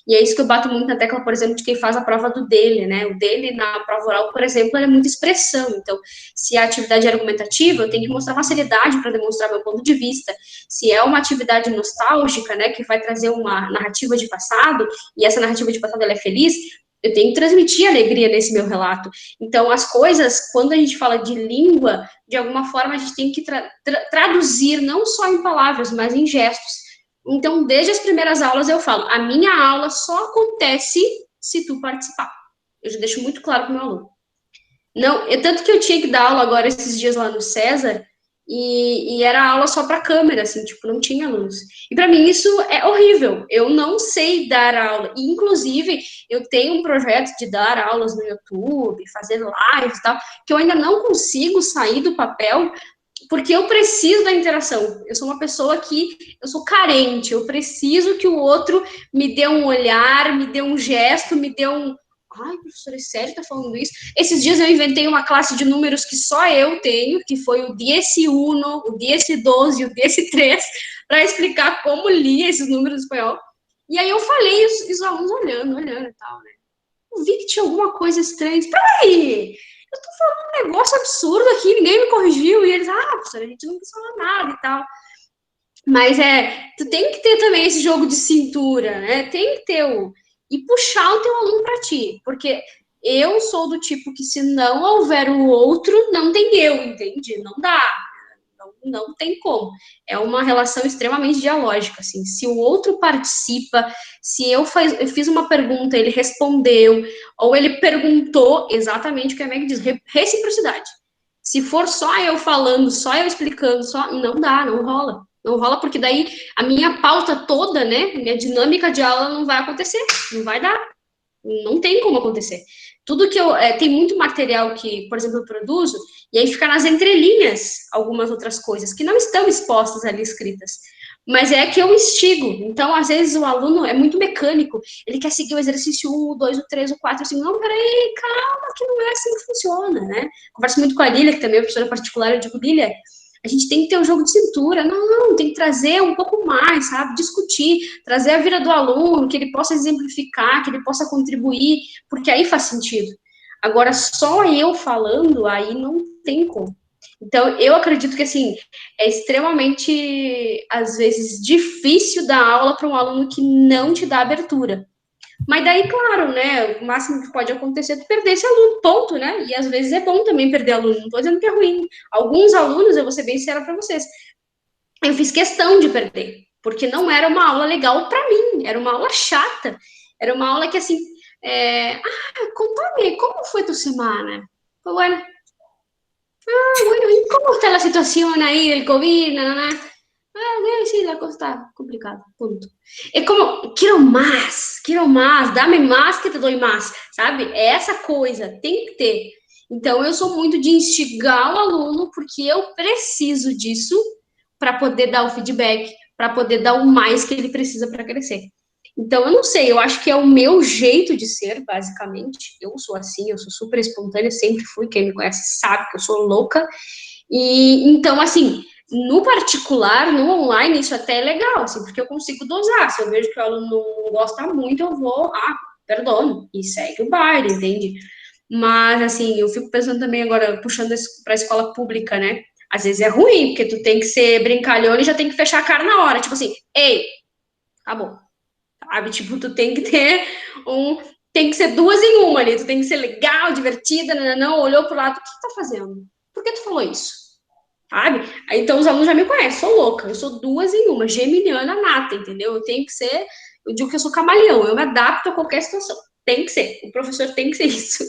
B: E é isso que eu bato muito na tecla, por exemplo, de quem faz a prova do dele, né? O dele, na prova oral, por exemplo, é muita expressão. Então, se a atividade é argumentativa, eu tenho que mostrar uma seriedade para demonstrar meu ponto de vista. Se é uma atividade nostálgica, né, que vai trazer uma narrativa de passado, e essa narrativa de passado ela é feliz, eu tenho que transmitir alegria nesse meu relato. Então, as coisas, quando a gente fala de língua, de alguma forma a gente tem que traduzir, não só em palavras, mas em gestos. Então, desde as primeiras aulas eu falo, a minha aula só acontece se tu participar. Eu já deixo muito claro para o meu aluno. Não, tanto que eu tinha que dar aula agora esses dias lá no César, e era aula só para câmera, assim, tipo, não tinha alunos. E para mim isso é horrível. Eu não sei dar aula. E, inclusive, eu tenho um projeto de dar aulas no YouTube, fazer lives e tal, que eu ainda não consigo sair do papel, porque eu preciso da interação. Eu sou uma pessoa que, eu sou carente, eu preciso que o outro me dê um olhar, me dê um gesto, me dê um... Ai, professora, é sério que tá falando isso? Esses dias eu inventei uma classe de números que só eu tenho, que foi o 10-1, o 10-12 e o 10-3, para explicar como lia esses números em espanhol. E aí eu falei, os alunos olhando e tal, né? Eu vi que tinha alguma coisa estranha. Peraí, eu tô falando um negócio absurdo aqui, ninguém me corrigiu. E eles, professora, a gente não quis falar nada e tal. Mas tu tem que ter também esse jogo de cintura, né? Tem que ter e puxar o teu aluno para ti, porque eu sou do tipo que se não houver o outro, não tem eu, entende? Não dá, não tem como. É uma relação extremamente dialógica, assim. Se o outro participa, se eu fiz uma pergunta, ele respondeu, ou ele perguntou exatamente o que a Meg diz, reciprocidade. Se for só eu falando, só eu explicando, não dá, não rola. Não rola, porque daí a minha pauta toda, né, minha dinâmica de aula não vai acontecer, não vai dar, não tem como acontecer. Tudo que tem muito material que, por exemplo, eu produzo, e aí fica nas entrelinhas algumas outras coisas que não estão expostas ali escritas. Mas é que eu instigo. Então, às vezes, o aluno é muito mecânico, ele quer seguir o exercício 1, o 2, o 3, o 4, assim, não, peraí, calma, que não é assim que funciona, né? Converso muito com a Lília, que também é professora particular, eu digo, Lília, a gente tem que ter um jogo de cintura. Não, tem que trazer um pouco mais, sabe? Discutir, trazer a vida do aluno, que ele possa exemplificar, que ele possa contribuir, porque aí faz sentido. Agora, só eu falando, aí não tem como. Então, eu acredito que, assim, é extremamente, às vezes, difícil dar aula para um aluno que não te dá abertura. Mas daí, claro, né, o máximo que pode acontecer é tu perder esse aluno, ponto, né? E às vezes é bom também perder aluno, não tô dizendo que é ruim. Alguns alunos, eu vou ser bem sincera para vocês, eu fiz questão de perder, porque não era uma aula legal para mim, era uma aula chata, era uma aula que, assim, contame, como foi tu semana? Foi bueno. Bueno, ¿y cómo está la situación ahí del COVID? Sí, la cosa está complicada, ponto. É como, quero mais, dá-me mais que te dou mais, sabe? É essa coisa, tem que ter. Então, eu sou muito de instigar o aluno, porque eu preciso disso para poder dar o feedback, para poder dar o mais que ele precisa para crescer. Então, eu não sei, eu acho que é o meu jeito de ser, basicamente. Eu sou assim, eu sou super espontânea, sempre fui, quem me conhece sabe que eu sou louca. E, então, assim, no particular, no online, isso até é legal, assim, porque eu consigo dosar. Se eu vejo que o aluno não gosta muito, eu vou, perdono, e segue o baile, entende? Mas, assim, eu fico pensando também agora, puxando para a escola pública, né? Às vezes é ruim, porque tu tem que ser brincalhão e já tem que fechar a cara na hora. Tipo assim, ei, acabou. Sabe? Tipo, tu tem que ter tem que ser duas em uma ali. Tu tem que ser legal, divertida, não olhou pro lado, o que tu tá fazendo? Por que tu falou isso? Sabe? Aí, então, os alunos já me conhecem, sou louca, eu sou duas em uma, geminiana nata, entendeu? Eu tenho que ser, eu digo que eu sou camaleão, eu me adapto a qualquer situação. Tem que ser, o professor tem que ser isso.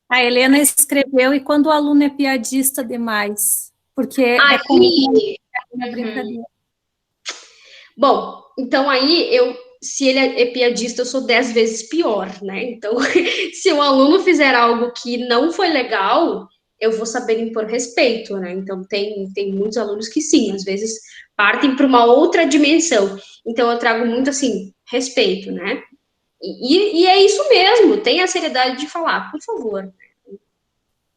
A: A Helena escreveu, e quando o aluno é piadista demais? Porque
B: é
A: brincadeira.
B: Bom, então aí se ele é piadista, eu sou 10 vezes pior, né? Então, se o aluno fizer algo que não foi legal, eu vou saber impor respeito, né? Então, tem muitos alunos que sim, às vezes partem para uma outra dimensão. Então, eu trago muito, assim, respeito, né? E é isso mesmo, tenha a seriedade de falar, por favor.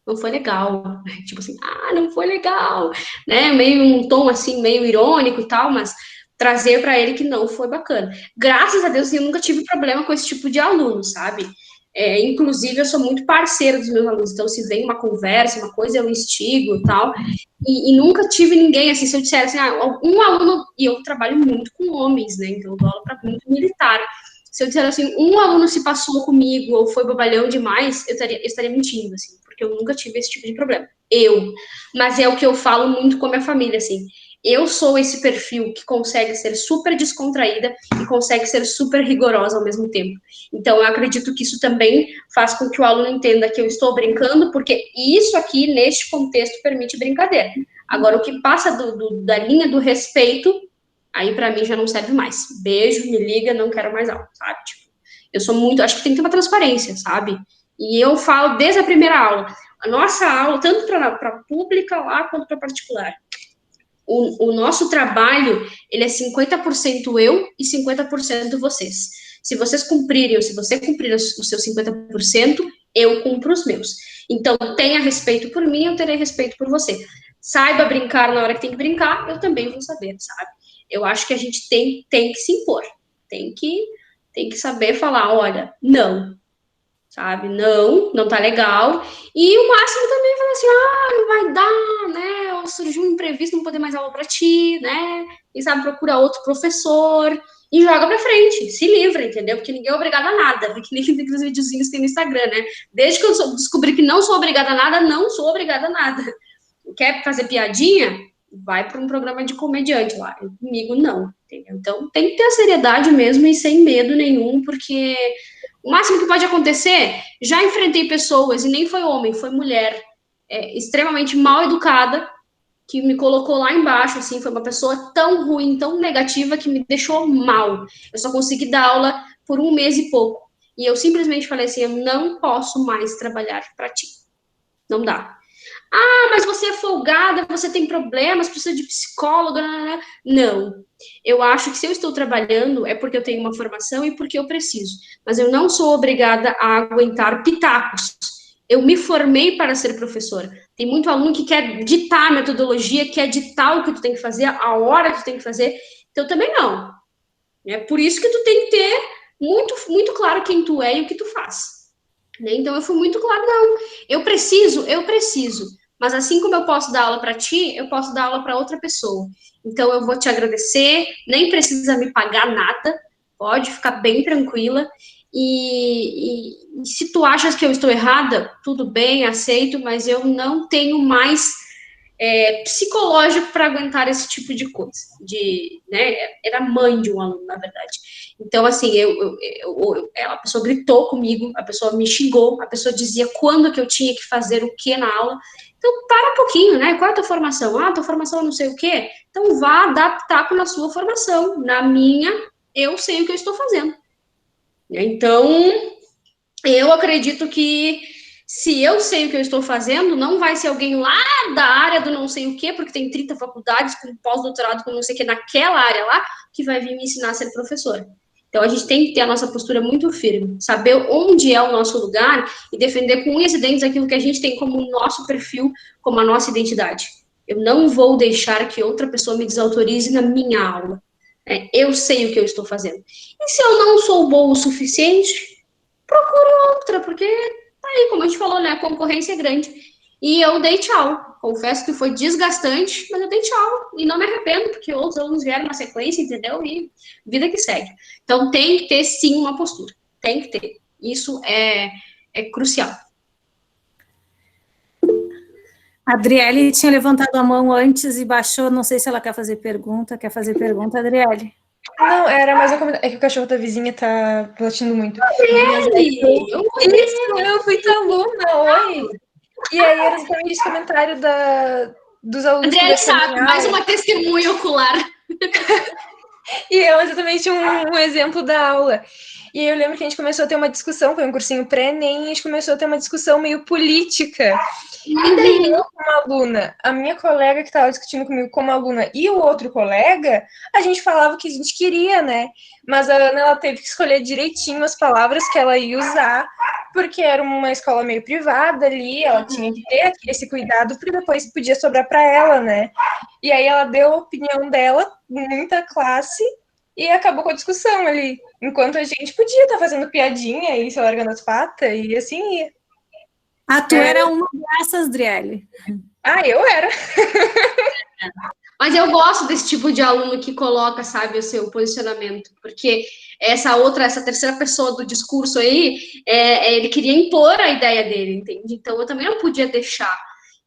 B: não foi legal. Tipo assim, não foi legal, né? Meio um tom assim, meio irônico e tal, mas trazer para ele que não foi bacana. Graças a Deus, eu nunca tive problema com esse tipo de aluno, sabe? Inclusive, eu sou muito parceira dos meus alunos, então se vem uma conversa, uma coisa, eu instigo e tal, e nunca tive ninguém, assim, se eu disser assim, um aluno, e eu trabalho muito com homens, né, então eu dou aula para muito militar, se eu disser assim, um aluno se passou comigo ou foi bobalhão demais, eu estaria mentindo, assim, porque eu nunca tive esse tipo de problema. Mas é o que eu falo muito com a minha família, assim, eu sou esse perfil que consegue ser super descontraída e consegue ser super rigorosa ao mesmo tempo. Então, eu acredito que isso também faz com que o aluno entenda que eu estou brincando, porque isso aqui, neste contexto, permite brincadeira. Agora, o que passa da linha do respeito, aí para mim já não serve mais. Beijo, me liga, não quero mais aula, sabe? Tipo, eu sou muito, acho que tem que ter uma transparência, sabe? E eu falo desde a primeira aula, a nossa aula, tanto para pública lá quanto para particular, o nosso trabalho, ele é 50% eu e 50% vocês. Se vocês cumprirem, ou se você cumprir os seus 50%, eu cumpro os meus. Então, tenha respeito por mim, eu terei respeito por você. Saiba brincar na hora que tem que brincar, eu também vou saber, sabe? Eu acho que a gente tem que se impor. Tem que saber falar, olha, não, sabe? Não tá legal. E o máximo também fala assim, não vai dar, né? Ou surgiu um imprevisto, não poder mais aula para ti, né? E sabe, procura outro professor e joga pra frente, se livra, entendeu? Porque ninguém é obrigado a nada, porque nem aqueles videozinhos que tem no Instagram, né? Desde que eu descobri que não sou obrigada a nada, não sou obrigada a nada. Quer fazer piadinha? Vai para um programa de comediante lá. Comigo, não, entendeu? Então, tem que ter a seriedade mesmo e sem medo nenhum, porque o máximo que pode acontecer, já enfrentei pessoas, e nem foi homem, foi mulher, extremamente mal educada, que me colocou lá embaixo, assim, foi uma pessoa tão ruim, tão negativa, que me deixou mal. Eu só consegui dar aula por 1 mês e pouco. E eu simplesmente falei assim, eu não posso mais trabalhar para ti. Não dá. Mas você é folgada, você tem problemas, precisa de psicólogo. Não. Eu acho que se eu estou trabalhando é porque eu tenho uma formação e porque eu preciso. Mas eu não sou obrigada a aguentar pitacos. Eu me formei para ser professora. Tem muito aluno que quer ditar a metodologia, quer ditar o que tu tem que fazer, a hora que tu tem que fazer. Então, também não. É por isso que tu tem que ter muito, muito claro quem tu é e o que tu faz. Então, eu fui muito claro, não. Eu preciso. Mas assim como eu posso dar aula para ti, eu posso dar aula para outra pessoa. Então, eu vou te agradecer, nem precisa me pagar nada, pode ficar bem tranquila. E se tu achas que eu estou errada, tudo bem, aceito, mas eu não tenho mais psicológico para aguentar esse tipo de coisa. Né, era mãe de um aluno, na verdade. Então, assim, a pessoa gritou comigo, a pessoa me xingou, a pessoa dizia quando que eu tinha que fazer o que na aula. Então, para um pouquinho, né? Qual é a tua formação? Tua formação é não sei o quê. Então, vá adaptar na sua formação. Na minha, eu sei o que eu estou fazendo. Então, eu acredito que se eu sei o que eu estou fazendo, não vai ser alguém lá da área do não sei o quê, porque tem 30 faculdades com pós-doutorado, com não sei o quê, naquela área lá, que vai vir me ensinar a ser professora. Então, a gente tem que ter a nossa postura muito firme, saber onde é o nosso lugar e defender com unhas e dentes aquilo que a gente tem como nosso perfil, como a nossa identidade. Eu não vou deixar que outra pessoa me desautorize na minha aula. Eu sei o que eu estou fazendo. E se eu não sou boa o suficiente, procuro outra, porque tá aí, como a gente falou, né? A concorrência é grande. E eu dei tchau. Confesso que foi desgastante, mas eu dei tchau. E não me arrependo, porque outros alunos vieram na sequência, entendeu? E vida que segue. Então, tem que ter, sim, uma postura. Tem que ter. Isso é crucial.
A: A Adriele tinha levantado a mão antes e baixou. Não sei se ela quer fazer pergunta. Quer fazer pergunta, Adriele?
F: Não, era mais uma comentário. É que o cachorro da vizinha tá latindo muito.
B: Adriele!
F: Eu fui tua aluna, oi! E aí era exatamente esse comentário dos alunos.
B: Adriele sabe, mais uma testemunha ocular.
F: E é exatamente um exemplo da aula. E eu lembro que a gente começou a ter uma discussão, foi um cursinho pré-ENEM, e a gente começou a ter uma discussão meio política. E daí eu, como aluna, a minha colega que estava discutindo comigo como aluna e o outro colega, a gente falava o que a gente queria, né? Mas a Ana, ela teve que escolher direitinho as palavras que ela ia usar porque era uma escola meio privada ali, ela tinha que ter esse cuidado, porque depois podia sobrar para ela, né? E aí ela deu a opinião dela, muita classe, e acabou com a discussão ali. Enquanto a gente podia estar fazendo piadinha e se largando as patas, e assim ia.
A: Ah, tu era uma dessas, Driele.
F: Ah, eu era.
B: Mas eu gosto desse tipo de aluno que coloca, sabe, o seu posicionamento, porque essa terceira pessoa do discurso aí, ele queria impor a ideia dele, entende? Então eu também não podia deixar.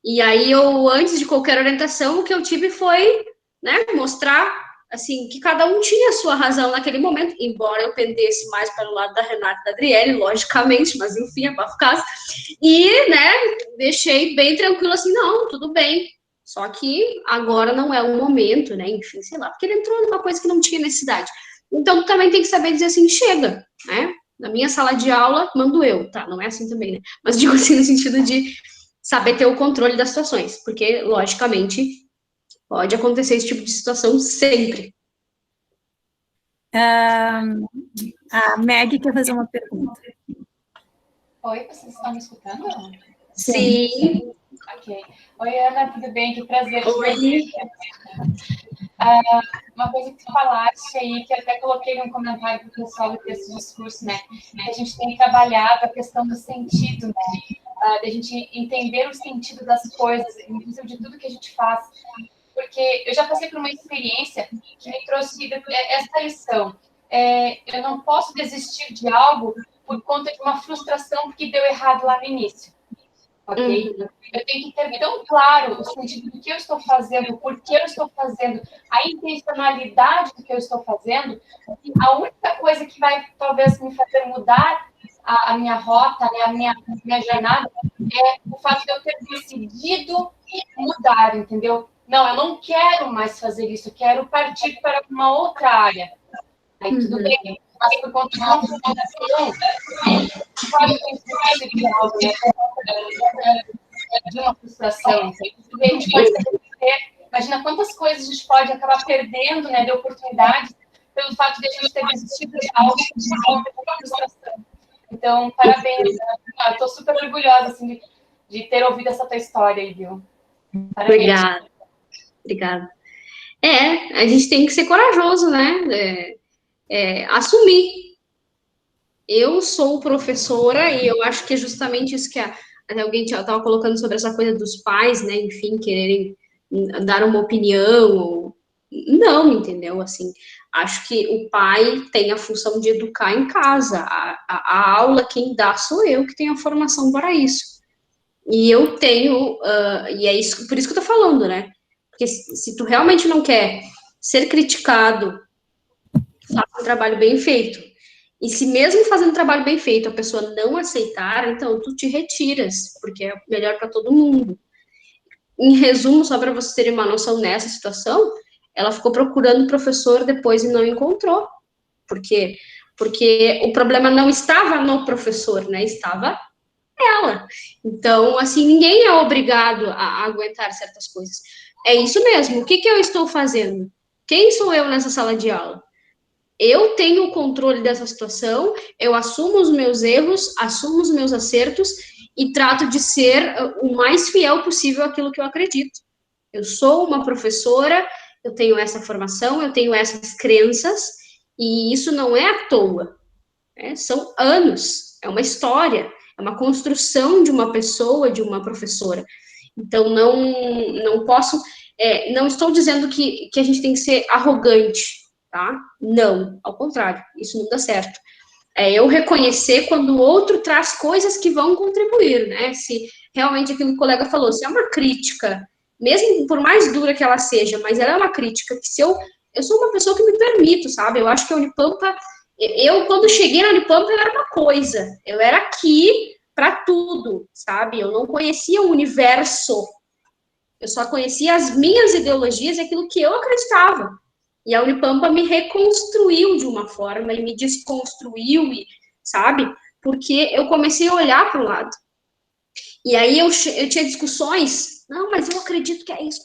B: E aí antes de qualquer orientação, o que eu tive foi, né, mostrar, assim, que cada um tinha a sua razão naquele momento, embora eu pendesse mais para o lado da Renata e da Adriele, logicamente, mas enfim, abafo o caso. E, né, deixei bem tranquilo assim, não, tudo bem. Só que agora não é o momento, né? Enfim, sei lá, porque ele entrou numa coisa que não tinha necessidade. Então, tu também tem que saber dizer assim, chega, né? Na minha sala de aula, mando eu, tá? Não é assim também, né? Mas digo assim no sentido de saber ter o controle das situações, porque, logicamente, pode acontecer esse tipo de situação sempre.
A: A Meg quer fazer uma pergunta.
G: Oi, vocês estão me escutando?
B: Sim.
G: Ok. Oi, Ana, tudo bem? Que prazer.
B: Oi.
G: Uma coisa que tu falaste aí, que até coloquei num comentário para o pessoal desse discurso, né? Que a gente tem trabalhado a questão do sentido, né? De a gente entender o sentido das coisas, inclusive de tudo que a gente faz. Porque eu já passei por uma experiência que me trouxe essa lição. Eu não posso desistir de algo por conta de uma frustração porque deu errado lá no início. Ok? Eu tenho que ter tão claro o sentido do que eu estou fazendo, por que eu estou fazendo, a intencionalidade do que eu estou fazendo, e a única coisa que vai, talvez, me fazer mudar a minha rota, né, a minha jornada, é o fato de eu ter decidido mudar, entendeu? Não, eu não quero mais fazer isso, eu quero partir para uma outra área. Aí tudo bem, mas por conta de uma frustração, pode ter de algo, né? De uma frustração. A gente pode imagina quantas coisas a gente pode acabar perdendo, né, de oportunidades pelo fato de a gente ter desistido de algo por conta de uma frustração. Então, parabéns. Eu estou super orgulhosa assim, de ter ouvido essa tua história aí, viu? Parabéns.
B: Obrigada. A gente tem que ser corajoso, né? Assumir. Eu sou professora e eu acho que é justamente isso que alguém estava colocando sobre essa coisa dos pais, né? Enfim, quererem dar uma opinião. Não, entendeu? Assim, acho que o pai tem a função de educar em casa. A aula quem dá sou eu, que tenho a formação para isso. E eu tenho, e é isso, por isso que eu tô falando, né? Porque se tu realmente não quer ser criticado, faça um trabalho bem feito. E se mesmo fazendo um trabalho bem feito a pessoa não aceitar, então tu te retiras, porque é melhor para todo mundo. Em resumo, só para vocês terem uma noção nessa situação, ela ficou procurando o professor depois e não encontrou. Por quê? Porque o problema não estava no professor, né? Estava ela. Então, assim, ninguém é obrigado a aguentar certas coisas. É isso mesmo. O que eu estou fazendo? Quem sou eu nessa sala de aula? Eu tenho o controle dessa situação, eu assumo os meus erros, assumo os meus acertos e trato de ser o mais fiel possível àquilo que eu acredito. Eu sou uma professora, eu tenho essa formação, eu tenho essas crenças, e isso não é à toa. São anos, é uma história, é uma construção de uma pessoa, de uma professora. Então, não posso... não estou dizendo que a gente tem que ser arrogante, tá? Não, ao contrário, isso não dá certo. Eu reconhecer quando o outro traz coisas que vão contribuir, né? Se realmente aquilo que o colega falou, se é uma crítica, mesmo por mais dura que ela seja, mas ela é uma crítica que se eu sou uma pessoa que me permito, sabe? Eu acho que a Unipampa, quando cheguei na Unipampa, eu era uma coisa, eu era aqui para tudo, sabe? Eu não conhecia o universo, eu só conhecia as minhas ideologias e aquilo que eu acreditava. E a Unipampa me reconstruiu de uma forma e me desconstruiu, sabe? Porque eu comecei a olhar para o lado. E aí eu tinha discussões, não, mas eu acredito que é isso.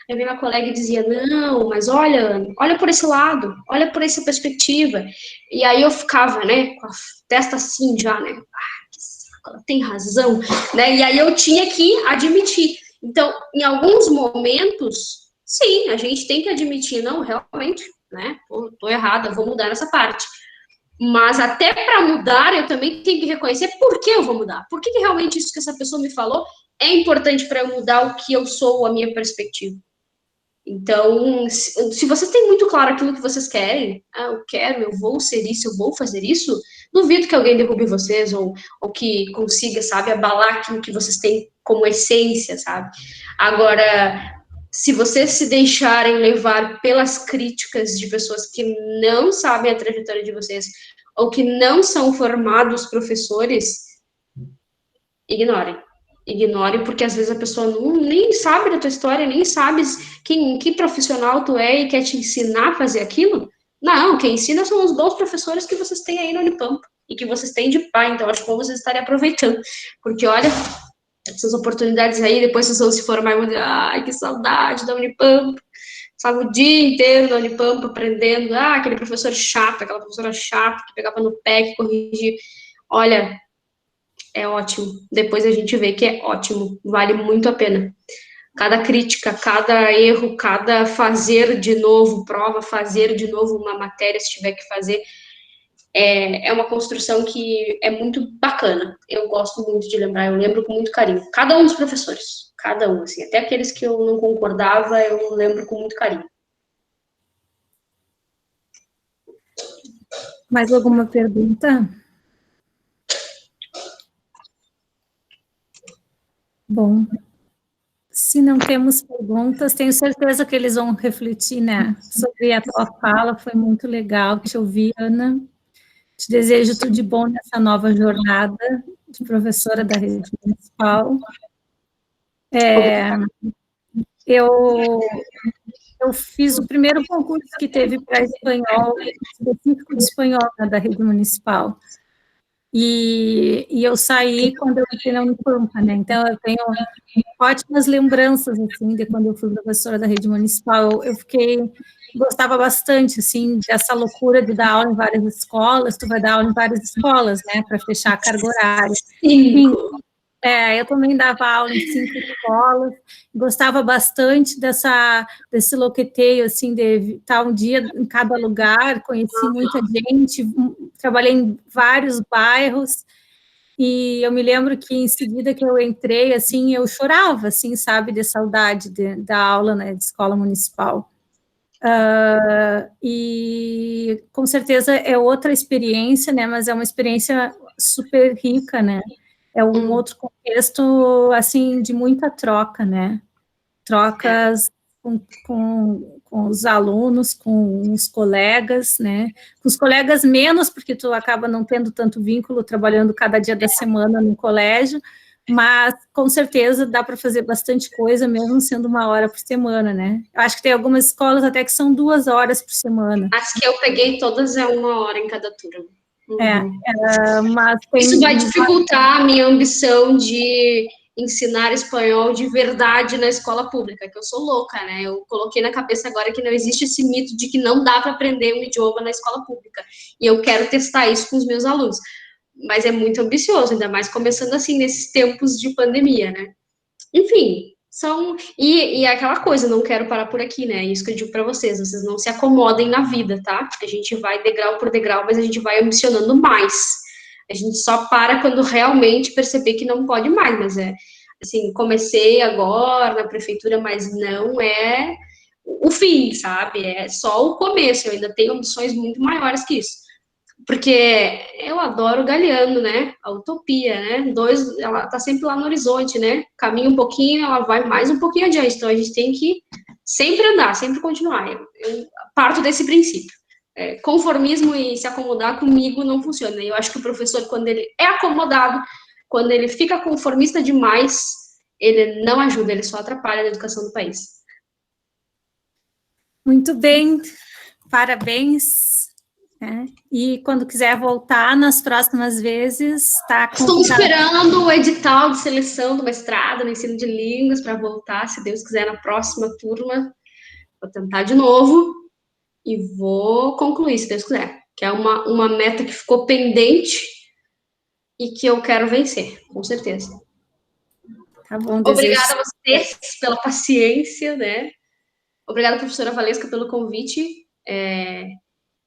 B: Aí vinha uma colega e dizia, não, mas olha, olha por esse lado, olha por essa perspectiva. E aí eu ficava, né, com a testa assim já, né, que saco, ela tem razão, né, e aí eu tinha que admitir. Então, em alguns momentos, sim, a gente tem que admitir, não, realmente, né, tô errada, vou mudar essa parte. Mas até para mudar, eu também tenho que reconhecer por que eu vou mudar. Por que realmente isso que essa pessoa me falou é importante para eu mudar o que eu sou, a minha perspectiva. Então, se vocês têm muito claro aquilo que vocês querem, eu quero, eu vou ser isso, eu vou fazer isso, duvido que alguém derrube vocês ou que consiga, sabe, abalar aquilo que vocês têm como essência, sabe? Agora, se vocês se deixarem levar pelas críticas de pessoas que não sabem a trajetória de vocês ou que não são formados professores, ignorem. Ignorem, porque às vezes a pessoa nem sabe da tua história, nem sabe que profissional tu é e quer te ensinar a fazer aquilo. Não, quem ensina são os bons professores que vocês têm aí no Unipampa e que vocês têm de pai, então acho bom vocês estarem aproveitando, porque olha, essas oportunidades aí, depois vocês vão se formar e vão dizer, ai, que saudade da Unipampa, sabe, o dia inteiro da Unipampa aprendendo, aquele professor chato, aquela professora chata que pegava no pé, que corrigia, olha, é ótimo, depois a gente vê que é ótimo, vale muito a pena. Cada crítica, cada erro, cada fazer de novo prova, fazer de novo uma matéria, se tiver que fazer, é uma construção que é muito bacana. Eu gosto muito de lembrar, eu lembro com muito carinho. Cada um dos professores, cada um, assim, até aqueles que eu não concordava, eu lembro com muito carinho.
A: Mais alguma pergunta? Bom, se não temos perguntas, tenho certeza que eles vão refletir, né, sobre a tua fala, foi muito legal te ouvir, Ana. Te desejo tudo de bom nessa nova jornada de professora da rede municipal. Eu fiz o primeiro concurso que teve para espanhol, específico de espanhol, né, da rede municipal. E eu saí quando eu entrei na Unipampa, né? Então, eu tenho ótimas lembranças, assim, de quando eu fui professora da rede municipal. Eu gostava bastante, assim, dessa loucura de dar aula em várias escolas. Tu vai dar aula em várias escolas, né, para fechar a carga horária. Eu também dava aula em 5 escolas, gostava bastante desse loqueteio, assim, de estar um dia em cada lugar, conheci muita gente, trabalhei em vários bairros, e eu me lembro que em seguida que eu entrei, assim, eu chorava, assim, sabe, de saudade da aula, né, de escola municipal. E com certeza é outra experiência, né, mas é uma experiência super rica, né, é um outro contexto, assim, de muita troca, né, trocas com os alunos, com os colegas, né, com os colegas menos, porque tu acaba não tendo tanto vínculo, trabalhando cada dia da semana no colégio, mas com certeza dá para fazer bastante coisa, mesmo sendo 1 hora por semana, né? Eu acho que tem algumas escolas até que são 2 horas por semana.
B: As que eu peguei todas é 1 hora em cada turma.
A: Mas
B: isso vai dificultar a minha ambição de ensinar espanhol de verdade na escola pública, que eu sou louca, né? Eu coloquei na cabeça agora que não existe esse mito de que não dá para aprender um idioma na escola pública. E eu quero testar isso com os meus alunos. Mas é muito ambicioso, ainda mais começando assim, nesses tempos de pandemia, né? Enfim, e aquela coisa, não quero parar por aqui, né? Isso que eu digo para vocês não se acomodem na vida, tá? A gente vai degrau por degrau, mas a gente vai ambicionando mais. A gente só para quando realmente perceber que não pode mais, mas assim, comecei agora na prefeitura, mas não é o fim, sabe? É só o começo, eu ainda tenho ambições muito maiores que isso. Porque eu adoro o Galeano, né? A utopia, né? Ela tá sempre lá no horizonte, né? Caminha um pouquinho, ela vai mais um pouquinho adiante. Então, a gente tem que sempre andar, sempre continuar. Eu parto desse princípio. Conformismo e se acomodar comigo não funciona. Eu acho que o professor, quando ele é acomodado, quando ele fica conformista demais, ele não ajuda, ele só atrapalha a educação do país.
A: Muito bem, parabéns. E quando quiser voltar nas próximas vezes, está
B: Estou esperando o edital de seleção do mestrado no ensino de línguas para voltar, se Deus quiser, na próxima turma. Vou tentar de novo e vou concluir, se Deus quiser. Que é uma meta que ficou pendente e que eu quero vencer, com certeza.
A: Tá bom,
B: obrigada a vocês pela paciência, né? Obrigada, professora Valesca, pelo convite.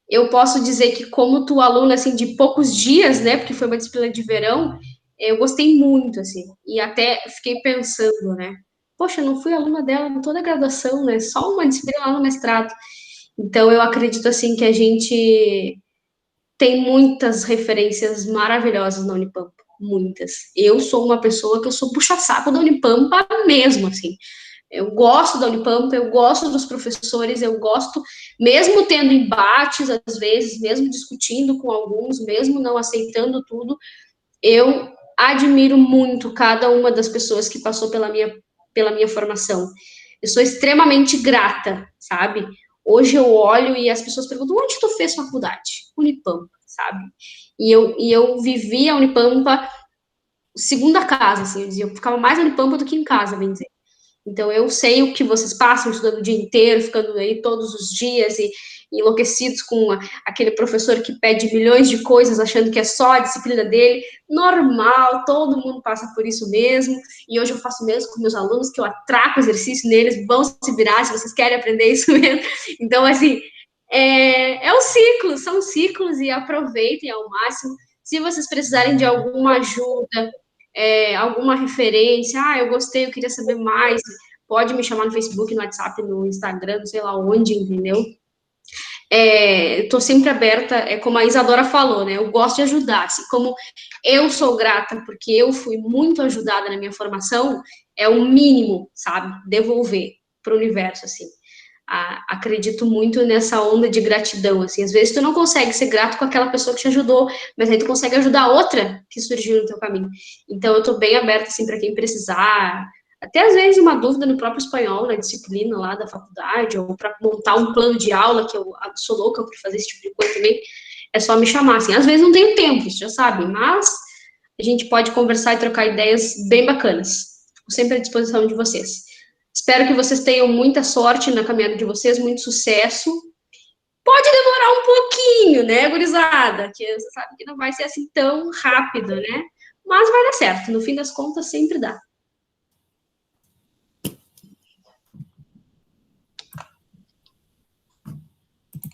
B: Eu posso dizer que, como tu aluna, assim, de poucos dias, né, porque foi uma disciplina de verão, eu gostei muito, assim, e até fiquei pensando, né, poxa, eu não fui aluna dela em toda a graduação, né, só uma disciplina lá no mestrado. Então, eu acredito, assim, que a gente tem muitas referências maravilhosas na Unipampa, muitas. Eu sou uma pessoa que eu sou puxa-saco da Unipampa mesmo, assim. Eu gosto da Unipampa, eu gosto dos professores, eu gosto, mesmo tendo embates, às vezes, mesmo discutindo com alguns, mesmo não aceitando tudo, eu admiro muito cada uma das pessoas que passou pela minha formação. Eu sou extremamente grata, sabe? Hoje eu olho e as pessoas perguntam, onde tu fez faculdade? Unipampa, sabe? E eu vivi a Unipampa segunda casa, assim, eu dizia, eu ficava mais na Unipampa do que em casa, bem dizer. Então, eu sei o que vocês passam estudando o dia inteiro, ficando aí todos os dias e enlouquecidos com aquele professor que pede milhões de coisas, achando que é só a disciplina dele. Normal, todo mundo passa por isso mesmo. E hoje eu faço mesmo com meus alunos, que eu atraco exercício neles, vão se virar se vocês querem aprender isso mesmo. Então, assim, é um ciclo, são ciclos e aproveitem ao máximo. Se vocês precisarem de alguma ajuda, alguma referência, eu gostei, eu queria saber mais, pode me chamar no Facebook, no WhatsApp, no Instagram, não sei lá onde, entendeu? Estou sempre aberta, como a Isadora falou, né, eu gosto de ajudar, assim, como eu sou grata, porque eu fui muito ajudada na minha formação, é o mínimo, sabe, devolver para o universo, assim. Acredito muito nessa onda de gratidão, assim, às vezes tu não consegue ser grato com aquela pessoa que te ajudou, mas aí tu consegue ajudar outra que surgiu no teu caminho. Então eu tô bem aberta, assim, para quem precisar, até às vezes uma dúvida no próprio espanhol, na disciplina lá da faculdade, ou para montar um plano de aula, que eu sou louca por fazer esse tipo de coisa também, é só me chamar, assim, às vezes não tenho tempo, você já sabe, mas a gente pode conversar e trocar ideias bem bacanas, fico sempre à disposição de vocês. Espero que vocês tenham muita sorte na caminhada de vocês, muito sucesso. Pode demorar um pouquinho, né, gurizada? Que você sabe que não vai ser assim tão rápido, né? Mas vai dar certo. No fim das contas, sempre dá.